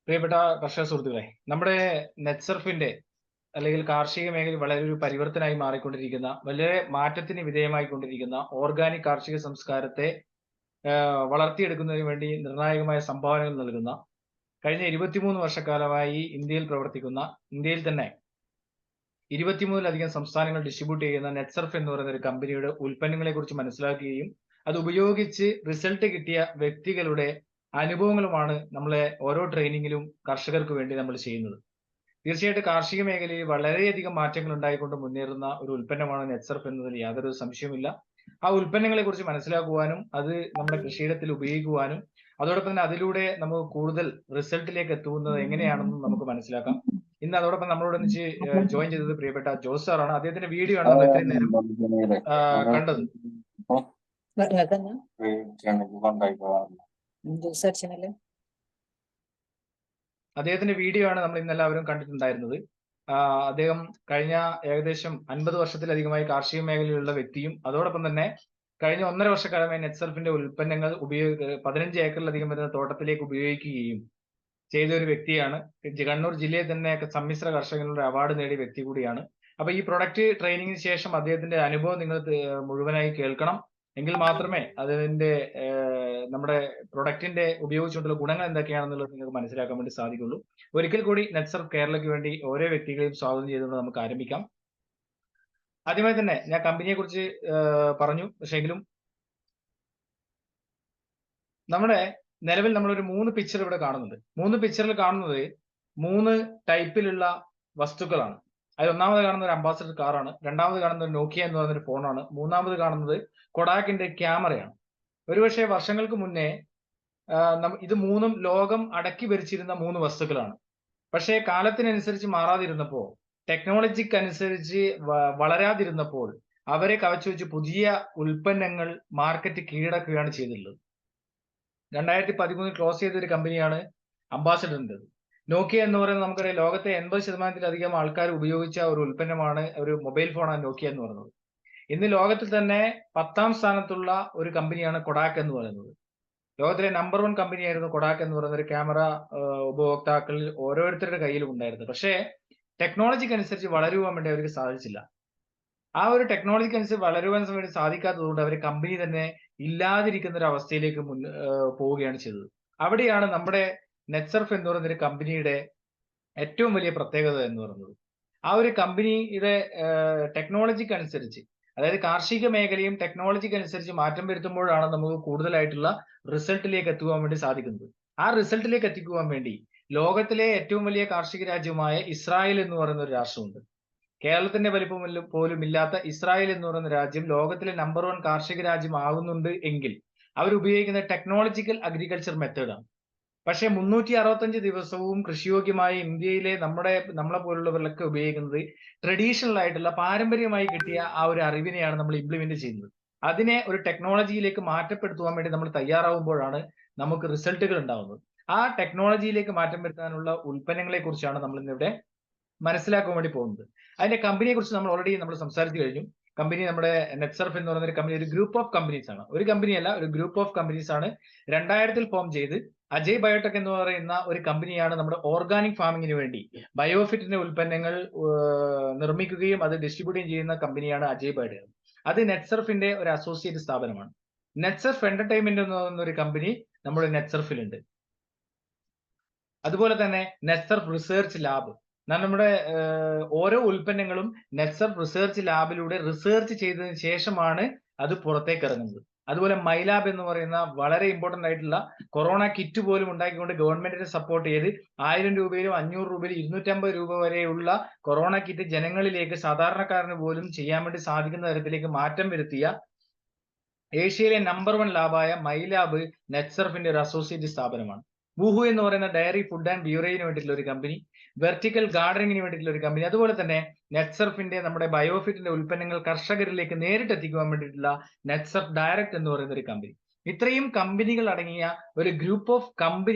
പ്രിയപ്പെട്ട കർഷക സുഹൃത്തുക്കളെ, നമ്മുടെ നെറ്റ്സർഫിന്റെ അല്ലെങ്കിൽ കാർഷിക മേഖലയിൽ വളരെ ഒരു പരിവർത്തനമായി മാറിക്കൊണ്ടിരിക്കുന്ന, വളരെ മാറ്റത്തിന് വിധേയമായിക്കൊണ്ടിരിക്കുന്ന ഓർഗാനിക് കാർഷിക സംസ്കാരത്തെ വളർത്തിയെടുക്കുന്നതിന് വേണ്ടി നിർണായകമായ സംഭാവനകൾ നൽകുന്ന, കഴിഞ്ഞ 23 വർഷക്കാലമായി ഇന്ത്യയിൽ പ്രവർത്തിക്കുന്ന, ഇന്ത്യയിൽ തന്നെ 23ലധികം സംസ്ഥാനങ്ങൾ ഡിസ്ട്രിബ്യൂട്ട് ചെയ്യുന്ന നെറ്റ്സർഫ് എന്ന് പറയുന്ന ഒരു കമ്പനിയുടെ ഉൽപ്പന്നങ്ങളെ കുറിച്ച് മനസ്സിലാക്കുകയും അത് ഉപയോഗിച്ച് റിസൾട്ട് കിട്ടിയ വ്യക്തികളുടെ അനുഭവങ്ങളുമാണ് നമ്മളെ ഓരോ ട്രെയിനിങ്ങിലും കർഷകർക്ക് വേണ്ടി നമ്മൾ ചെയ്യുന്നത്. തീർച്ചയായിട്ടും കാർഷിക മേഖലയിൽ വളരെയധികം മാറ്റങ്ങൾ ഉണ്ടായിക്കൊണ്ട് മുന്നേറുന്ന ഒരു ഉൽപ്പന്നമാണ് നെറ്റ്സർഫ് എന്നതിൽ യാതൊരു സംശയവുമില്ല. ആ ഉൽപ്പന്നങ്ങളെ കുറിച്ച് മനസ്സിലാക്കുവാനും അത് നമ്മുടെ കൃഷിയിടത്തിൽ ഉപയോഗിക്കുവാനും അതോടൊപ്പം തന്നെ അതിലൂടെ നമുക്ക് കൂടുതൽ റിസൾട്ടിലേക്ക് എത്തുന്നത് എങ്ങനെയാണെന്നും നമുക്ക് മനസ്സിലാക്കാം. ഇന്ന് അതോടൊപ്പം നമ്മളോട് ഒന്നിച്ച് ജോയിൻ ചെയ്തത് പ്രിയപ്പെട്ട ജോസ് സാറാണ്. അദ്ദേഹത്തിന്റെ വീഡിയോ ആണ് നമ്മൾ ഇത്രയും നേരം കണ്ടത്. അദ്ദേഹത്തിന്റെ വീഡിയോ ആണ് നമ്മൾ ഇന്നെല്ലാവരും കണ്ടിട്ടുണ്ടായിരുന്നത്. അദ്ദേഹം കഴിഞ്ഞ ഏകദേശം 50 വർഷത്തിലധികമായി കാർഷിക മേഖലയിലുള്ള വ്യക്തിയും അതോടൊപ്പം തന്നെ കഴിഞ്ഞ 1.5 വർഷക്കാലമായി നെറ്റ്സർഫിന്റെ ഉൽപ്പന്നങ്ങൾ 15 ഏക്കറിലധികം വരുന്ന തോട്ടത്തിലേക്ക് ഉപയോഗിക്കുകയും ചെയ്ത ഒരു വ്യക്തിയാണ്. കണ്ണൂർ ജില്ലയിൽ തന്നെ സമ്മിശ്ര കർഷകരുടെ അവാർഡ് നേടിയ വ്യക്തി കൂടിയാണ്. അപ്പൊ ഈ പ്രൊഡക്റ്റ് ട്രെയിനിങ്ങിന് ശേഷം അദ്ദേഹത്തിന്റെ അനുഭവം നിങ്ങൾ മുഴുവനായി കേൾക്കണം. എങ്കിൽ മാത്രമേ അതിന്റെ നമ്മുടെ പ്രൊഡക്റ്റിന്റെ ഉപയോഗിച്ചുകൊണ്ടുള്ള ഗുണങ്ങൾ എന്തൊക്കെയാണെന്നുള്ളത് നിങ്ങൾക്ക് മനസ്സിലാക്കാൻ വേണ്ടി സാധിക്കുള്ളൂ. ഒരിക്കൽ കൂടി നെറ്റ്സർഫ് കേരളയ്ക്ക് വേണ്ടി ഓരോ വ്യക്തികളെയും സ്വാഗതം ചെയ്തുകൊണ്ട് നമുക്ക് ആരംഭിക്കാം. ആദ്യമായി തന്നെ ഞാൻ കമ്പനിയെ കുറിച്ച് പറഞ്ഞു. പക്ഷെങ്കിലും നമ്മുടെ നിലവിൽ നമ്മളൊരു 3 പിക്ചർ ഇവിടെ കാണുന്നുണ്ട്. 3 പിക്ചറിൽ കാണുന്നത് 3 ടൈപ്പിലുള്ള വസ്തുക്കളാണ്. അതിൽ ഒന്നാമത് കാണുന്ന ഒരു അംബാസഡർ കാറാണ്, രണ്ടാമത് കാണുന്നത് ഒരു നോക്കിയ എന്ന് പറയുന്ന ഒരു ഫോണാണ്, മൂന്നാമത് കാണുന്നത് കൊഡാക്കിന്റെ ക്യാമറയാണ്. ഒരുപക്ഷെ വർഷങ്ങൾക്ക് മുന്നേ ഇത് മൂന്നും ലോകം അടക്കി ഭരിച്ചിരുന്ന 3 വസ്തുക്കളാണ്. പക്ഷേ കാലത്തിനനുസരിച്ച് മാറാതിരുന്നപ്പോൾ, ടെക്നോളജിക്കനുസരിച്ച് വളരാതിരുന്നപ്പോൾ അവരെ കവച്ചു വെച്ച് പുതിയ ഉൽപ്പന്നങ്ങൾ മാർക്കറ്റ് കീഴടക്കുകയാണ് ചെയ്തിട്ടുള്ളത്. 2013 ക്ലോസ് ചെയ്ത ഒരു കമ്പനിയാണ് അംബാസഡറിൻ്റെത്. നോക്കിയ എന്ന് പറയുന്നത് നമുക്കറിയാം, ലോകത്തെ 80%-ലധികം ആൾക്കാർ ഉപയോഗിച്ച ഒരു ഉൽപ്പന്നമാണ്, ഒരു മൊബൈൽ ഫോണാണ് നോക്കിയ എന്ന് പറയുന്നത്. ഇന്ന് ലോകത്തിൽ തന്നെ 10ാം സ്ഥാനത്തുള്ള ഒരു കമ്പനിയാണ് കൊഡാക്ക് എന്ന് പറയുന്നത്. ലോകത്തിലെ നമ്പർ 1 കമ്പനിയായിരുന്നു കൊഡാക്ക് എന്ന് പറയുന്ന ഒരു ക്യാമറ ഉപഭോക്താക്കളിൽ ഓരോരുത്തരുടെ കയ്യിലും ഉണ്ടായിരുന്നത്. പക്ഷേ ടെക്നോളജിക്കനുസരിച്ച് വളരുവാൻ വേണ്ടി അവർക്ക് സാധിച്ചില്ല. ആ ഒരു ടെക്നോളജിക്കനുസരിച്ച് വളരുവാൻ വേണ്ടി സാധിക്കാത്തതുകൊണ്ട് അവർ കമ്പനി തന്നെ ഇല്ലാതിരിക്കുന്ന ഒരു അവസ്ഥയിലേക്ക് പോവുകയാണ് ചെയ്തത്. അവിടെയാണ് നമ്മുടെ നെറ്റ്സർഫ് എന്ന് പറയുന്ന ഒരു കമ്പനിയുടെ ഏറ്റവും വലിയ പ്രത്യേകത എന്ന് പറയുന്നത്. ആ ഒരു കമ്പനിയുടെ ടെക്നോളജിക്കനുസരിച്ച്, അതായത് കാർഷിക മേഖലയും ടെക്നോളജിക്കനുസരിച്ച് മാറ്റം വരുത്തുമ്പോഴാണ് നമുക്ക് കൂടുതലായിട്ടുള്ള റിസൾട്ടിലേക്ക് എത്തുവാൻ വേണ്ടി സാധിക്കുന്നത്. ആ റിസൾട്ടിലേക്ക് എത്തിക്കുവാൻ വേണ്ടി ലോകത്തിലെ ഏറ്റവും വലിയ കാർഷിക രാജ്യമായ ഇസ്രായേൽ എന്ന് പറയുന്ന ഒരു രാഷ്ട്രമുണ്ട്. കേരളത്തിന്റെ വലിപ്പം പോലും ഇല്ലാത്ത ഇസ്രായേൽ എന്ന് പറയുന്ന രാജ്യം ലോകത്തിലെ നമ്പർ 1 കാർഷിക രാജ്യം ആകുന്നുണ്ട് എങ്കിൽ അവർ ഉപയോഗിക്കുന്ന ടെക്നോളജിക്കൽ അഗ്രികൾച്ചർ മെത്തേഡാണ്. പക്ഷേ 365 ദിവസവും കൃഷിയോഗ്യമായ ഇന്ത്യയിലെ നമ്മളെ പോലുള്ളവരിലൊക്കെ ഉപയോഗിക്കുന്നത് ട്രഡീഷണൽ ആയിട്ടുള്ള പാരമ്പര്യമായി കിട്ടിയ ആ ഒരു അറിവിനെയാണ് നമ്മൾ ഇംപ്ലിമെന്റ് ചെയ്യുന്നത്. അതിനെ ഒരു ടെക്നോളജിയിലേക്ക് മാറ്റപ്പെടുത്തുവാൻ വേണ്ടി നമ്മൾ തയ്യാറാവുമ്പോഴാണ് നമുക്ക് റിസൾട്ടുകൾ ഉണ്ടാവുന്നത്. ആ ടെക്നോളജിയിലേക്ക് മാറ്റം വരുത്താനുള്ള ഉൽപ്പന്നങ്ങളെ കുറിച്ചാണ് നമ്മൾ ഇന്നിവിടെ മനസ്സിലാക്കാൻ വേണ്ടി പോകുന്നത്. അതിന്റെ കമ്പനിയെ കുറിച്ച് നമ്മൾ ഓൾറെഡി സംസാരിച്ചു കഴിഞ്ഞു. കമ്പനി നമ്മുടെ നെറ്റ്സർഫ് എന്ന് പറയുന്ന ഒരു കമ്പനി ഒരു ഗ്രൂപ്പ് ഓഫ് കമ്പനീസ് ആണ്. ഒരു കമ്പനിയല്ല, ഒരു ഗ്രൂപ്പ് ഓഫ് കമ്പനീസ് ആണ്. 2000-ൽ ഫോം ചെയ്ത് അജയ് ബയോടെക് എന്ന് പറയുന്ന ഒരു കമ്പനിയാണ് നമ്മുടെ ഓർഗാനിക് ഫാമിങ്ങിന് വേണ്ടി ബയോഫിറ്റിന്റെ ഉൽപ്പന്നങ്ങൾ നിർമ്മിക്കുകയും അത് ഡിസ്ട്രിബ്യൂട്ട് ചെയ്യുന്ന കമ്പനിയാണ് അജയ് ബയോടെക്. അത് നെറ്റ്സർഫിന്റെ ഒരു അസോസിയേറ്റ് സ്ഥാപനമാണ്. നെറ്റ്സർഫ് എന്റർടൈൻമെന്റ് എന്ന് പറയുന്ന ഒരു കമ്പനി നമ്മുടെ നെറ്റ്സർഫിലുണ്ട്. അതുപോലെ തന്നെ നെറ്റ്സർഫ് റിസർച്ച് ലാബ്, നമ്മുടെ ഓരോ ഉൽപ്പന്നങ്ങളും നെറ്റ്സർഫ് റിസർച്ച് ലാബിലൂടെ റിസർച്ച് ചെയ്തതിനു ശേഷമാണ് അത് പുറത്തേക്ക് ഇറങ്ങുന്നത്. അതുപോലെ മൈലാബ് എന്ന് പറയുന്ന വളരെ ഇമ്പോർട്ടന്റ് ആയിട്ടുള്ള കൊറോണ കിറ്റ് പോലും ഉണ്ടാക്കിക്കൊണ്ട് ഗവൺമെന്റിനെ സപ്പോർട്ട് ചെയ്ത് 1000 രൂപയിലും 500 രൂപയിലും 250 രൂപ വരെയുള്ള കൊറോണ കിറ്റ് ജനങ്ങളിലേക്ക്, സാധാരണക്കാരന് പോലും ചെയ്യാൻ വേണ്ടി സാധിക്കുന്ന തരത്തിലേക്ക് മാറ്റം വരുത്തിയ ഏഷ്യയിലെ നമ്പർ 1 ലാബായ മൈലാബ് നെറ്റ്സർഫിന്റെ ഒരു അസോസിയേറ്റ് സ്ഥാപനമാണ്. ബൂഹു എന്ന് പറയുന്ന ഡയറി ഫുഡ് ആൻഡ് ബ്യൂറേജിന് വേണ്ടിയിട്ടുള്ള ഒരു കമ്പനി, വെർട്ടിക്കൽ ഗാർഡനിങ്ങിന് വേണ്ടിയിട്ടുള്ള ഒരു കമ്പനി, അതുപോലെ തന്നെ നെറ്റ്സർഫിന്റെ നമ്മുടെ ബയോഫിറ്റിന്റെ ഉൽപ്പന്നങ്ങൾ കർഷകരിലേക്ക് നേരിട്ട് എത്തിക്കുവാൻ വേണ്ടിയിട്ടുള്ള നെറ്റ്സർഫ് ഡയറക്റ്റ് എന്ന് പറയുന്ന ഒരു കമ്പനി. ഇത്രയും കമ്പനികൾ അടങ്ങിയ ഒരു ഗ്രൂപ്പ് ഓഫ്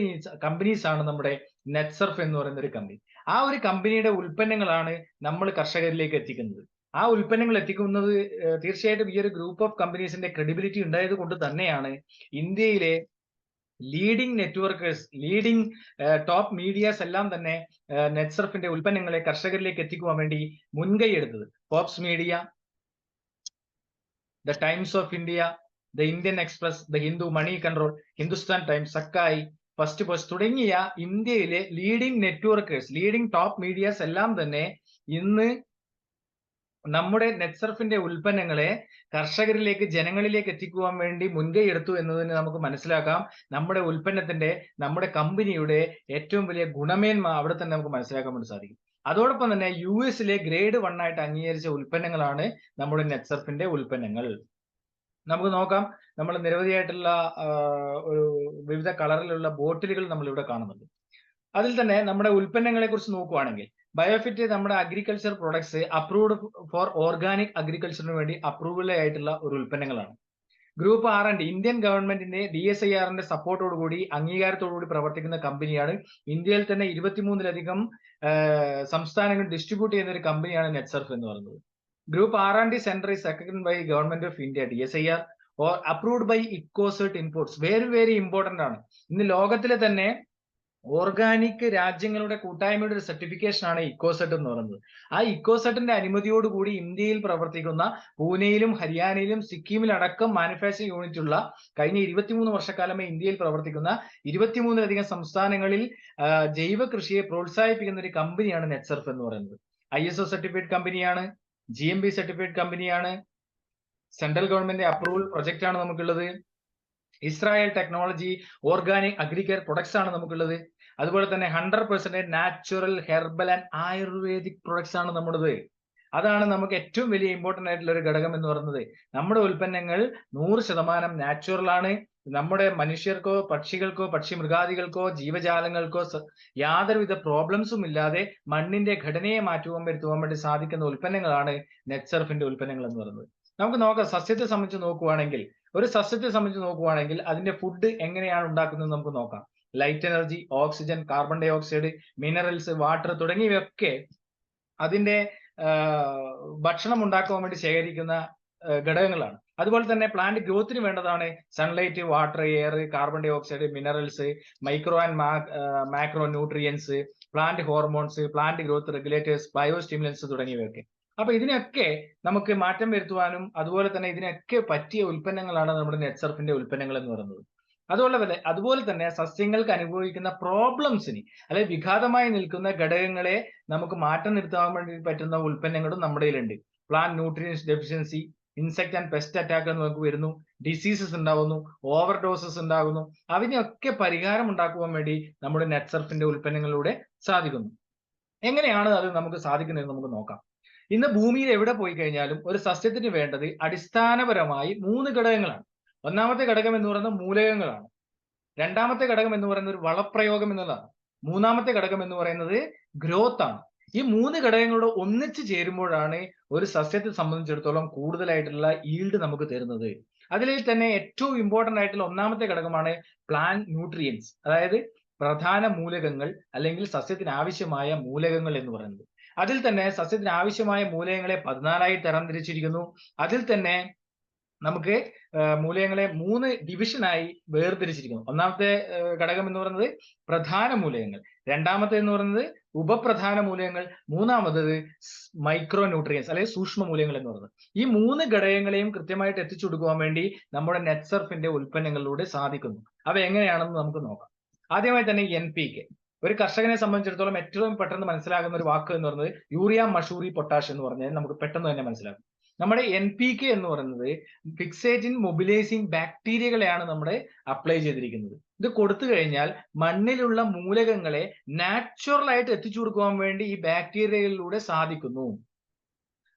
കമ്പനീസ് ആണ് നമ്മുടെ നെറ്റ്സർഫ് എന്ന് പറയുന്ന ഒരു കമ്പനി. ആ ഒരു കമ്പനിയുടെ ഉൽപ്പന്നങ്ങളാണ് നമ്മൾ കർഷകരിലേക്ക് എത്തിക്കുന്നത്. ആ ഉൽപ്പന്നങ്ങൾ എത്തിക്കുന്നത് തീർച്ചയായിട്ടും ഈ ഒരു ഗ്രൂപ്പ് ഓഫ് കമ്പനീസിന്റെ ക്രെഡിബിലിറ്റി ഉണ്ടായത് കൊണ്ട് തന്നെയാണ് ഇന്ത്യയിലെ leading networkers, leading top medias എല്ലാം തന്നെ നെറ്റ്സർഫിന്റെ ഉൽപ്പന്നങ്ങളെ കർഷകരിലേക്ക് എത്തിക്കുവാൻ വേണ്ടി മുൻകൈ എടുത്തത്. Forbes media, the Times of India, the Indian Express, the Hindu, Moneycontrol, Hindustan Times, സക്കായി, ഫസ്റ്റ് പോസ്റ്റ് തുടങ്ങിയ ഇന്ത്യയിലെ leading networkers, leading top medias എല്ലാം തന്നെ ഇന്ന് നമ്മുടെ നെറ്റ്സർഫിന്റെ ഉൽപ്പന്നങ്ങളെ കർഷകരിലേക്ക്, ജനങ്ങളിലേക്ക് എത്തിക്കുവാൻ വേണ്ടി മുൻകൈ എടുത്തു എന്നതിന് നമുക്ക് മനസ്സിലാക്കാം. നമ്മുടെ ഉൽപ്പന്നത്തിന്റെ, നമ്മുടെ കമ്പനിയുടെ ഏറ്റവും വലിയ ഗുണമേന്മ അവിടെ തന്നെ നമുക്ക് മനസ്സിലാക്കാൻ വേണ്ടി സാധിക്കും. അതോടൊപ്പം തന്നെ US-ലെ ഗ്രേഡ് 1 ആയിട്ട് അംഗീകരിച്ച ഉൽപ്പന്നങ്ങളാണ് നമ്മുടെ നെറ്റ്സർഫിന്റെ ഉൽപ്പന്നങ്ങൾ. നമുക്ക് നോക്കാം, നമ്മൾ നിരവധിയായിട്ടുള്ള ഒരു വിവിധ കളറിലുള്ള ബോട്ടിലുകൾ നമ്മൾ ഇവിടെ കാണുന്നുണ്ട്. അതിൽ തന്നെ നമ്മുടെ ഉൽപ്പന്നങ്ങളെ കുറിച്ച് നോക്കുകയാണെങ്കിൽ ബയോഫിറ്റ് നമ്മുടെ agriculture products approved for organic അഗ്രികൾച്ചറിന് വേണ്ടി അപ്രൂവൽ ആയിട്ടുള്ള ഒരു ഉൽപ്പന്നങ്ങളാണ്. ഗ്രൂപ്പ് R&D ഇന്ത്യൻ ഗവൺമെന്റിന്റെ DSIR-ന്റെ സപ്പോർട്ടോടുകൂടി, അംഗീകാരത്തോടുകൂടി പ്രവർത്തിക്കുന്ന കമ്പനിയാണ്. ഇന്ത്യയിൽ തന്നെ 23-ലധികം സംസ്ഥാനങ്ങൾ ഡിസ്ട്രിബ്യൂട്ട് ചെയ്യുന്ന ഒരു കമ്പനിയാണ് നെറ്റ്സർഫ് എന്ന് പറയുന്നത്. Group R&D centre is seconded by government of India, DSIR, or approved by ICOCERT imports. Very important ആണ്. ഇന്ന് ലോകത്തിലെ തന്നെ ഓർഗാനിക് രാജ്യങ്ങളുടെ കൂട്ടായ്മയുടെ ഒരു സർട്ടിഫിക്കേഷൻ ആണ് ഇക്കോസെറ്റ് എന്ന് പറയുന്നത്. ആ ഇക്കോസെറ്റിന്റെ അനുമതിയോടുകൂടി ഇന്ത്യയിൽ പ്രവർത്തിക്കുന്ന പൂനെയിലും ഹരിയാനയിലും സിക്കിമിലടക്കം മാനുഫാക്ചറിംഗ് യൂണിറ്റ് ഉള്ള, കഴിഞ്ഞ 23 വർഷക്കാലമേ ഇന്ത്യയിൽ പ്രവർത്തിക്കുന്ന 23-ലധികം സംസ്ഥാനങ്ങളിൽ ജൈവ കൃഷിയെ പ്രോത്സാഹിപ്പിക്കുന്ന ഒരു കമ്പനിയാണ് നെറ്റ്സർഫ് എന്ന് പറയുന്നത്. ISO സർട്ടിഫൈഡ് കമ്പനിയാണ്, GMB സർട്ടിഫൈഡ് കമ്പനിയാണ്, സെൻട്രൽ ഗവൺമെന്റ് അപ്രൂവൽ പ്രൊജക്ട് ആണ് നമുക്കുള്ളത്, ഇസ്രായേൽ ടെക്നോളജി ഓർഗാനിക് അഗ്രികെയർ പ്രൊഡക്ട്സ് ആണ് നമുക്കുള്ളത്. അതുപോലെ തന്നെ 100% natural, herbal and ayurvedic products ആണ് നമ്മുടേത്. അതാണ് നമുക്ക് ഏറ്റവും വലിയ ഇമ്പോർട്ടന്റ് ആയിട്ടുള്ള ഒരു ഘടകം എന്ന് പറയുന്നത്. നമ്മുടെ ഉൽപ്പന്നങ്ങൾ 100% നാച്ചുറൽ ആണ്. നമ്മുടെ മനുഷ്യർക്കോ പക്ഷികൾക്കോ പക്ഷി മൃഗാദികൾക്കോ ജീവജാലങ്ങൾക്കോ യാതൊരുവിധ പ്രോബ്ലംസും ഇല്ലാതെ മണ്ണിന്റെ ഘടനയെ മാറ്റുവാൻ വരുത്തുവാൻ വേണ്ടി സാധിക്കുന്ന ഉൽപ്പന്നങ്ങളാണ് നെറ്റ്സർഫിന്റെ ഉൽപ്പന്നങ്ങൾ എന്ന് പറയുന്നത്. നമുക്ക് നോക്കാം, സസ്യത്തെ സംബന്ധിച്ച് നോക്കുവാണെങ്കിൽ, ഒരു സസ്യത്തെ സംബന്ധിച്ച് നോക്കുവാണെങ്കിൽ അതിന്റെ ഫുഡ് എങ്ങനെയാണ് ഉണ്ടാക്കുന്നത് നമുക്ക് നോക്കാം. Light energy, oxygen, carbon dioxide, minerals, water തുടങ്ങിയവയൊക്കെ അതിന്റെ ഭക്ഷണം ഉണ്ടാക്കാൻ വേണ്ടി ശേഖരിക്കുന്ന ഘടകങ്ങളാണ്. അതുപോലെ തന്നെ പ്ലാന്റ് ഗ്രോത്തിന് വേണ്ടതാണ് sunlight, water, air, carbon dioxide, minerals, micro and macro nutrients, plant hormones, plant growth regulators, biostimulants തുടങ്ങിയവയൊക്കെ. അപ്പൊ ഇതിനൊക്കെ നമുക്ക് മാറ്റം വരുത്തുവാനും അതുപോലെ തന്നെ ഇതിനൊക്കെ പറ്റിയ ഉൽപ്പന്നങ്ങളാണ് നമ്മുടെ നെറ്റ്സർഫിന്റെ ഉൽപ്പന്നങ്ങൾ എന്ന് പറയുന്നത്. അതുപോലെ തന്നെ സസ്യങ്ങൾക്ക് അനുഭവിക്കുന്ന പ്രോബ്ലംസിന്, അല്ലെങ്കിൽ വിഘാതമായി നിൽക്കുന്ന ഘടകങ്ങളെ നമുക്ക് മാറ്റം നിർത്താൻ വേണ്ടി പറ്റുന്ന ഉൽപ്പന്നങ്ങളും നമ്മുടെ കയ്യിലുണ്ട്. Plant nutrients deficiency, insect and pest attack നമുക്ക് വരുന്നു, ഡിസീസസ് ഉണ്ടാവുന്നു, ഓവർ ഡോസസ് ഉണ്ടാകുന്നു. അതിനൊക്കെ പരിഹാരം ഉണ്ടാക്കുവാൻ വേണ്ടി നമ്മുടെ നെറ്റ്സർഫിന്റെ ഉൽപ്പന്നങ്ങളിലൂടെ സാധിക്കുന്നു. എങ്ങനെയാണ് അത് നമുക്ക് സാധിക്കുന്നത് നമുക്ക് നോക്കാം. ഇന്ന് ഭൂമിയിൽ എവിടെ പോയി കഴിഞ്ഞാലും ഒരു സസ്യത്തിന് വേണ്ടത് അടിസ്ഥാനപരമായി 3 ഘടകങ്ങളാണ്. ഒന്നാമത്തെ ഘടകം എന്ന് പറയുന്നത് മൂലകങ്ങളാണ്. രണ്ടാമത്തെ ഘടകം എന്ന് പറയുന്നത് ഒരു വളപ്രയോഗം എന്നതാണ്. മൂന്നാമത്തെ ഘടകം എന്ന് പറയുന്നത് ഗ്രോത്ത് ആണ്. ഈ 3 ഘടകങ്ങളോട് ഒന്നിച്ച് ചേരുമ്പോഴാണ് ഒരു സസ്യത്തെ സംബന്ധിച്ചിടത്തോളം കൂടുതലായിട്ടുള്ള ഈൽഡ് നമുക്ക് തരുന്നത്. അതിൽ തന്നെ ഏറ്റവും ഇമ്പോർട്ടന്റ് ആയിട്ടുള്ള ഒന്നാമത്തെ ഘടകമാണ് പ്ലാന്റ് ന്യൂട്രിയൻസ്, അതായത് പ്രധാന മൂലകങ്ങൾ അല്ലെങ്കിൽ സസ്യത്തിന് ആവശ്യമായ മൂലകങ്ങൾ എന്ന് പറയുന്നത്. അതിൽ തന്നെ സസ്യത്തിന് ആവശ്യമായ മൂലകങ്ങളെ 14ആയി തരംതിരിച്ചിരിക്കുന്നു. അതിൽ തന്നെ നമുക്ക് മൂലകങ്ങളെ 3 ഡിവിഷനായി വേർതിരിച്ചിരിക്കുന്നു. ഒന്നാമത്തെ ഘടകം എന്ന് പറയുന്നത് പ്രധാന മൂലകങ്ങൾ, രണ്ടാമത്തെ എന്ന് പറയുന്നത് ഉപപ്രധാന മൂലകങ്ങൾ, മൂന്നാമത് മൈക്രോ ന്യൂട്രിയൻസ് അല്ലെങ്കിൽ സൂക്ഷ്മ മൂലകങ്ങൾ എന്ന് പറയുന്നത്. ഈ 3 ഘടകങ്ങളെയും കൃത്യമായിട്ട് എത്തിച്ചു കൊടുക്കുവാൻ വേണ്ടി നമ്മുടെ നെറ്റ്സർഫിന്റെ ഉൽപ്പന്നങ്ങളിലൂടെ സാധിക്കുന്നു. അവ എങ്ങനെയാണെന്ന് നമുക്ക് നോക്കാം. ആദ്യമായി തന്നെ NPK. ഒരു കർഷകനെ സംബന്ധിച്ചിടത്തോളം ഏറ്റവും പെട്ടെന്ന് മനസ്സിലാകുന്ന ഒരു വാക്ക് എന്ന് പറയുന്നത് യൂറിയ, മഷൂറി, പൊട്ടാഷ് എന്ന് പറഞ്ഞാൽ നമുക്ക് പെട്ടെന്ന് തന്നെ മനസ്സിലാക്കും. നമ്മുടെ NPK എന്ന് പറയുന്നത് ഫിക്സേറ്റിൻ മൊബിലൈസിങ് ബാക്ടീരിയകളെയാണ് നമ്മുടെ അപ്ലൈ ചെയ്തിരിക്കുന്നത്. ഇത് കൊടുത്തു കഴിഞ്ഞാൽ മണ്ണിലുള്ള മൂലകങ്ങളെ നാച്ചുറൽ ആയിട്ട് എത്തിച്ചു കൊടുക്കുവാൻ വേണ്ടി ഈ ബാക്ടീരിയകളിലൂടെ സാധിക്കുന്നു.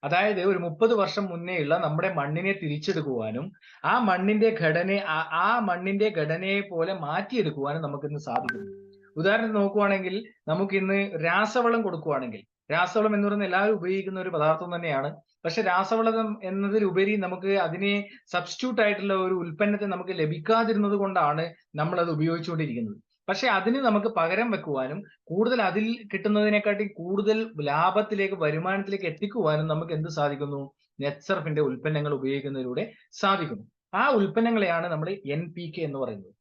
അതായത് ഒരു 30 വർഷം മുന്നേയുള്ള നമ്മുടെ മണ്ണിനെ തിരിച്ചെടുക്കുവാനും ആ മണ്ണിന്റെ ഘടനയെ പോലെ മാറ്റിയെടുക്കുവാനും നമുക്കിന്ന് സാധിക്കുന്നു. ഉദാഹരണത്തിന് നോക്കുവാണെങ്കിൽ നമുക്കിന്ന് രാസവളം കൊടുക്കുവാണെങ്കിൽ, രാസവളം എന്ന് പറയുന്നത് എല്ലാവരും ഉപയോഗിക്കുന്ന ഒരു പദാർത്ഥം തന്നെയാണ്. പക്ഷെ രാസവളം എന്നതിലുപരി നമുക്ക് അതിനെ സബ്സ്റ്റിറ്റ്യൂട്ട് ആയിട്ടുള്ള ഒരു ഉൽപ്പന്നത്തെ നമുക്ക് ലഭിക്കാതിരുന്നത് കൊണ്ടാണ് നമ്മൾ അത് ഉപയോഗിച്ചുകൊണ്ടിരിക്കുന്നത്. പക്ഷെ അതിന് നമുക്ക് പകരം വെക്കുവാനും കൂടുതൽ അതിൽ കിട്ടുന്നതിനെക്കാട്ടി കൂടുതൽ ലാഭത്തിലേക്ക്, വരുമാനത്തിലേക്ക് എത്തിക്കുവാനും നമുക്ക് എന്ത് സാധിക്കുന്നു? നെറ്റ്സർഫിന്റെ ഉൽപ്പന്നങ്ങൾ ഉപയോഗിക്കുന്നതിലൂടെ സാധിക്കുന്നു. ആ ഉൽപ്പന്നങ്ങളെയാണ് നമ്മൾ NPK എന്ന് പറയുന്നത്.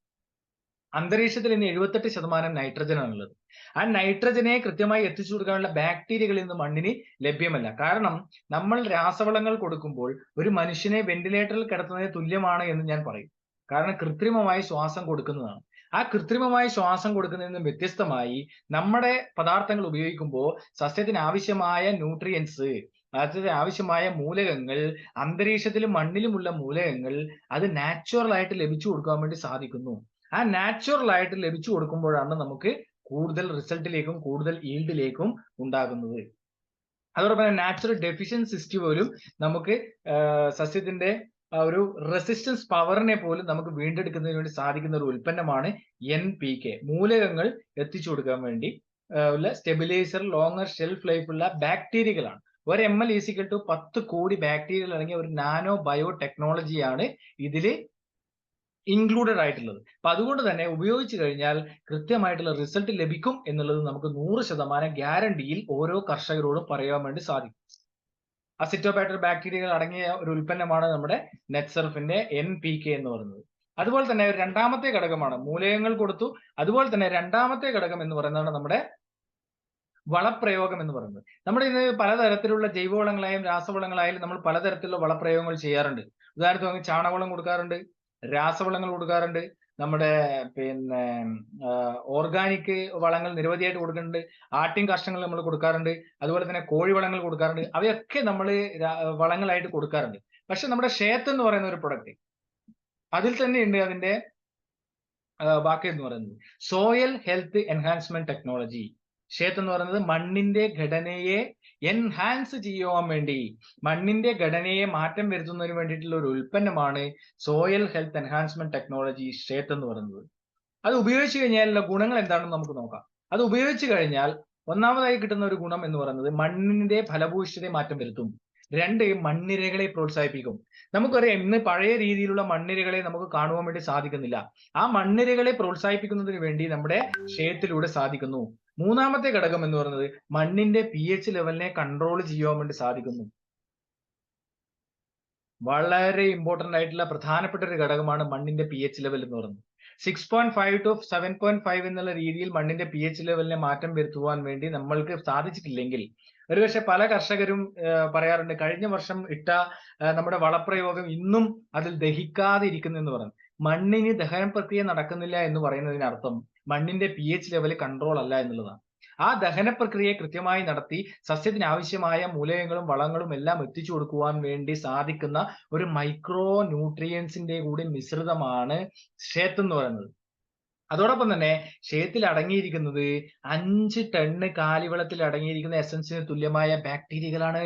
അന്തരീക്ഷത്തിൽ ഇന്ന് 78% നൈട്രജൻ ആണുള്ളത്. ആ നൈട്രജനെ കൃത്യമായി എത്തിച്ചു കൊടുക്കാനുള്ള ബാക്ടീരിയകൾ ഇന്ന് മണ്ണിന് ലഭ്യമല്ല. കാരണം നമ്മൾ രാസവളങ്ങൾ കൊടുക്കുമ്പോൾ ഒരു മനുഷ്യനെ വെന്റിലേറ്ററിൽ കിടത്തുന്നതിന് തുല്യമാണ് എന്ന് ഞാൻ പറയും. കാരണം കൃത്രിമമായി ശ്വാസം കൊടുക്കുന്നതാണ്. ആ കൃത്രിമമായി ശ്വാസം കൊടുക്കുന്നതിൽ നിന്ന് വ്യത്യസ്തമായി നമ്മുടെ പദാർത്ഥങ്ങൾ ഉപയോഗിക്കുമ്പോൾ സസ്യത്തിന് ആവശ്യമായ ന്യൂട്രിയൻസ്, സസ്യത്തിന് ആവശ്യമായ മൂലകങ്ങൾ, അന്തരീക്ഷത്തിലും മണ്ണിലുമുള്ള മൂലകങ്ങൾ അത് നാച്ചുറൽ ആയിട്ട് ലഭിച്ചു കൊടുക്കാൻ വേണ്ടി സാധിക്കുന്നു. ആ നാച്ചുറൽ ആയിട്ട് ലഭിച്ചു കൊടുക്കുമ്പോഴാണ് നമുക്ക് കൂടുതൽ റിസൾട്ടിലേക്കും കൂടുതൽ ഈൽഡിലേക്കും ഉണ്ടാകുന്നത്. അതോടൊപ്പം തന്നെ നാച്ചുറൽ ഡെഫിഷ്യൻസി പോലും നമുക്ക് സസ്യത്തിന്റെ ഒരു റെസിസ്റ്റൻസ് പവറിനെ പോലും നമുക്ക് വീണ്ടെടുക്കുന്നതിന് വേണ്ടി സാധിക്കുന്ന ഒരു ഉൽപ്പന്നമാണ് NPK. മൂലകങ്ങൾ എത്തിച്ചു കൊടുക്കാൻ വേണ്ടി ഉള്ള സ്റ്റെബിലൈസർ, ലോങ്ങർ ഷെൽഫ് ലൈഫ് ഉള്ള ബാക്ടീരിയകളാണ്. ഒരു ml = 10 കോടി ബാക്ടീരിയകൾ അടങ്ങിയ ഒരു നാനോ ബയോ ടെക്നോളജിയാണ് ഇതിൽ ഇൻക്ലൂഡഡ് ആയിട്ടുള്ളത്. അപ്പൊ അതുകൊണ്ട് തന്നെ ഉപയോഗിച്ചു കഴിഞ്ഞാൽ കൃത്യമായിട്ടുള്ള റിസൾട്ട് ലഭിക്കും എന്നുള്ളത് നമുക്ക് 100% ഗ്യാരണ്ടിയിൽ ഓരോ കർഷകരോടും പറയാൻ വേണ്ടി സാധിക്കും. അസിറ്റോബാക്ടർ ബാക്ടീരിയകൾ അടങ്ങിയ ഒരു ഉൽപ്പന്നമാണ് നമ്മുടെ നെറ്റ്സർഫിന്റെ NPK എന്ന് പറയുന്നത്. അതുപോലെ തന്നെ രണ്ടാമത്തെ ഘടകമാണ് മൂലകങ്ങൾ കൊടുത്തു. അതുപോലെ തന്നെ രണ്ടാമത്തെ ഘടകം എന്ന് പറയുന്നതാണ് നമ്മുടെ വളപ്രയോഗം എന്ന് പറയുന്നത്. നമ്മുടെ ഇത് പലതരത്തിലുള്ള ജൈവവളങ്ങളായും രാസവളങ്ങളായാലും നമ്മൾ പലതരത്തിലുള്ള വളപ്രയോഗങ്ങൾ ചെയ്യാറുണ്ട്. ഉദാഹരണത്തിന് ചാണകവളം കൊടുക്കാറുണ്ട്, രാസവളങ്ങൾ കൊടുക്കാറുണ്ട്, നമ്മുടെ പിന്നെ ഓർഗാനിക് വളങ്ങൾ നിരവധിയായിട്ട് കൊടുക്കുന്നുണ്ട്, ആട്ടിൻ കഷ്ണങ്ങൾ നമ്മൾ കൊടുക്കാറുണ്ട്, അതുപോലെ തന്നെ കോഴി വളങ്ങൾ കൊടുക്കാറുണ്ട്. അവയൊക്കെ നമ്മൾ വളങ്ങളായിട്ട് കൊടുക്കാറുണ്ട്. പക്ഷെ നമ്മുടെ ഷേത്ത് എന്ന് പറയുന്ന ഒരു പ്രൊഡക്റ്റ്, അതിൽ തന്നെ ഉണ്ട് അതിന്റെ വാക്ക് എന്ന് പറയുന്നത് soil health enhancement technology. Seth എന്ന് പറയുന്നത് മണ്ണിന്റെ ഘടനയെ എൻഹാൻസ് ചെയ്യുവാൻ വേണ്ടി, മണ്ണിന്റെ ഘടനയെ മാറ്റം വരുത്തുന്നതിന് വേണ്ടിയിട്ടുള്ള ഒരു ഉൽപ്പന്നമാണ് soil health enhancement technology Seth എന്ന് പറയുന്നത്. അത് ഉപയോഗിച്ചു കഴിഞ്ഞാലുള്ള ഗുണങ്ങൾ എന്താണെന്ന് നമുക്ക് നോക്കാം. അത് ഉപയോഗിച്ചു കഴിഞ്ഞാൽ ഒന്നാമതായി കിട്ടുന്ന ഒരു ഗുണം എന്ന് പറയുന്നത് മണ്ണിന്റെ ഫലഭൂയിഷ്ഠതയെ മാറ്റം വരുത്തും. 2, മണ്ണിരകളെ പ്രോത്സാഹിപ്പിക്കും. നമുക്കറിയാം ഇന്ന് പഴയ രീതിയിലുള്ള മണ്ണിരകളെ നമുക്ക് കാണുവാൻ വേണ്ടി സാധിക്കുന്നില്ല. ആ മണ്ണിരകളെ പ്രോത്സാഹിപ്പിക്കുന്നതിന് വേണ്ടി നമ്മുടെ ഷേത്തിലൂടെ സാധിക്കുന്നു. മൂന്നാമത്തെ ഘടകം എന്ന് പറയുന്നത് മണ്ണിന്റെ pH ലെവലിനെ കൺട്രോൾ ചെയ്യാൻ വേണ്ടി സാധിക്കുന്നു. വളരെ ഇമ്പോർട്ടന്റ് ആയിട്ടുള്ള പ്രധാനപ്പെട്ട ഒരു ഘടകമാണ് മണ്ണിന്റെ pH ലെവൽ എന്ന് പറയുന്നത്. 6.5 to 7.5 എന്നുള്ള രീതിയിൽ മണ്ണിന്റെ pH ലെവലിനെ മാറ്റം വരുത്തുവാൻ വേണ്ടി നമ്മൾക്ക് സാധിച്ചിട്ടില്ലെങ്കിൽ, ഒരുപക്ഷെ പല കർഷകരും പറയാറുണ്ട് കഴിഞ്ഞ വർഷം ഇട്ട നമ്മുടെ വളപ്രയോഗം ഇന്നും അതിൽ ദഹിക്കാതെ ഇരിക്കുന്നു എന്ന് പറഞ്ഞു. മണ്ണിന് ദഹന പ്രക്രിയ നടക്കുന്നില്ല എന്ന് പറയുന്നതിനർത്ഥം മണ്ണിന്റെ pH ലെവൽ കൺട്രോൾ അല്ല എന്നുള്ളതാണ്. ആ ദഹന പ്രക്രിയയെ കൃത്യമായി നടത്തി സസ്യത്തിന് ആവശ്യമായ മൂലകങ്ങളും വളങ്ങളും എല്ലാം എത്തിച്ചു കൊടുക്കുവാൻ വേണ്ടി സാധിക്കുന്ന ഒരു മൈക്രോ ന്യൂട്രിയൻസിന്റെ കൂടി മിശ്രിതമാണ് ഷേത്ത് എന്ന് പറയുന്നത്. അതോടൊപ്പം തന്നെ ഷേത്തിൽ അടങ്ങിയിരിക്കുന്നത് 5 ടണ്ണ് കാലിവളത്തിൽ അടങ്ങിയിരിക്കുന്ന എസൻസിന് തുല്യമായ ബാക്ടീരിയകളാണ്.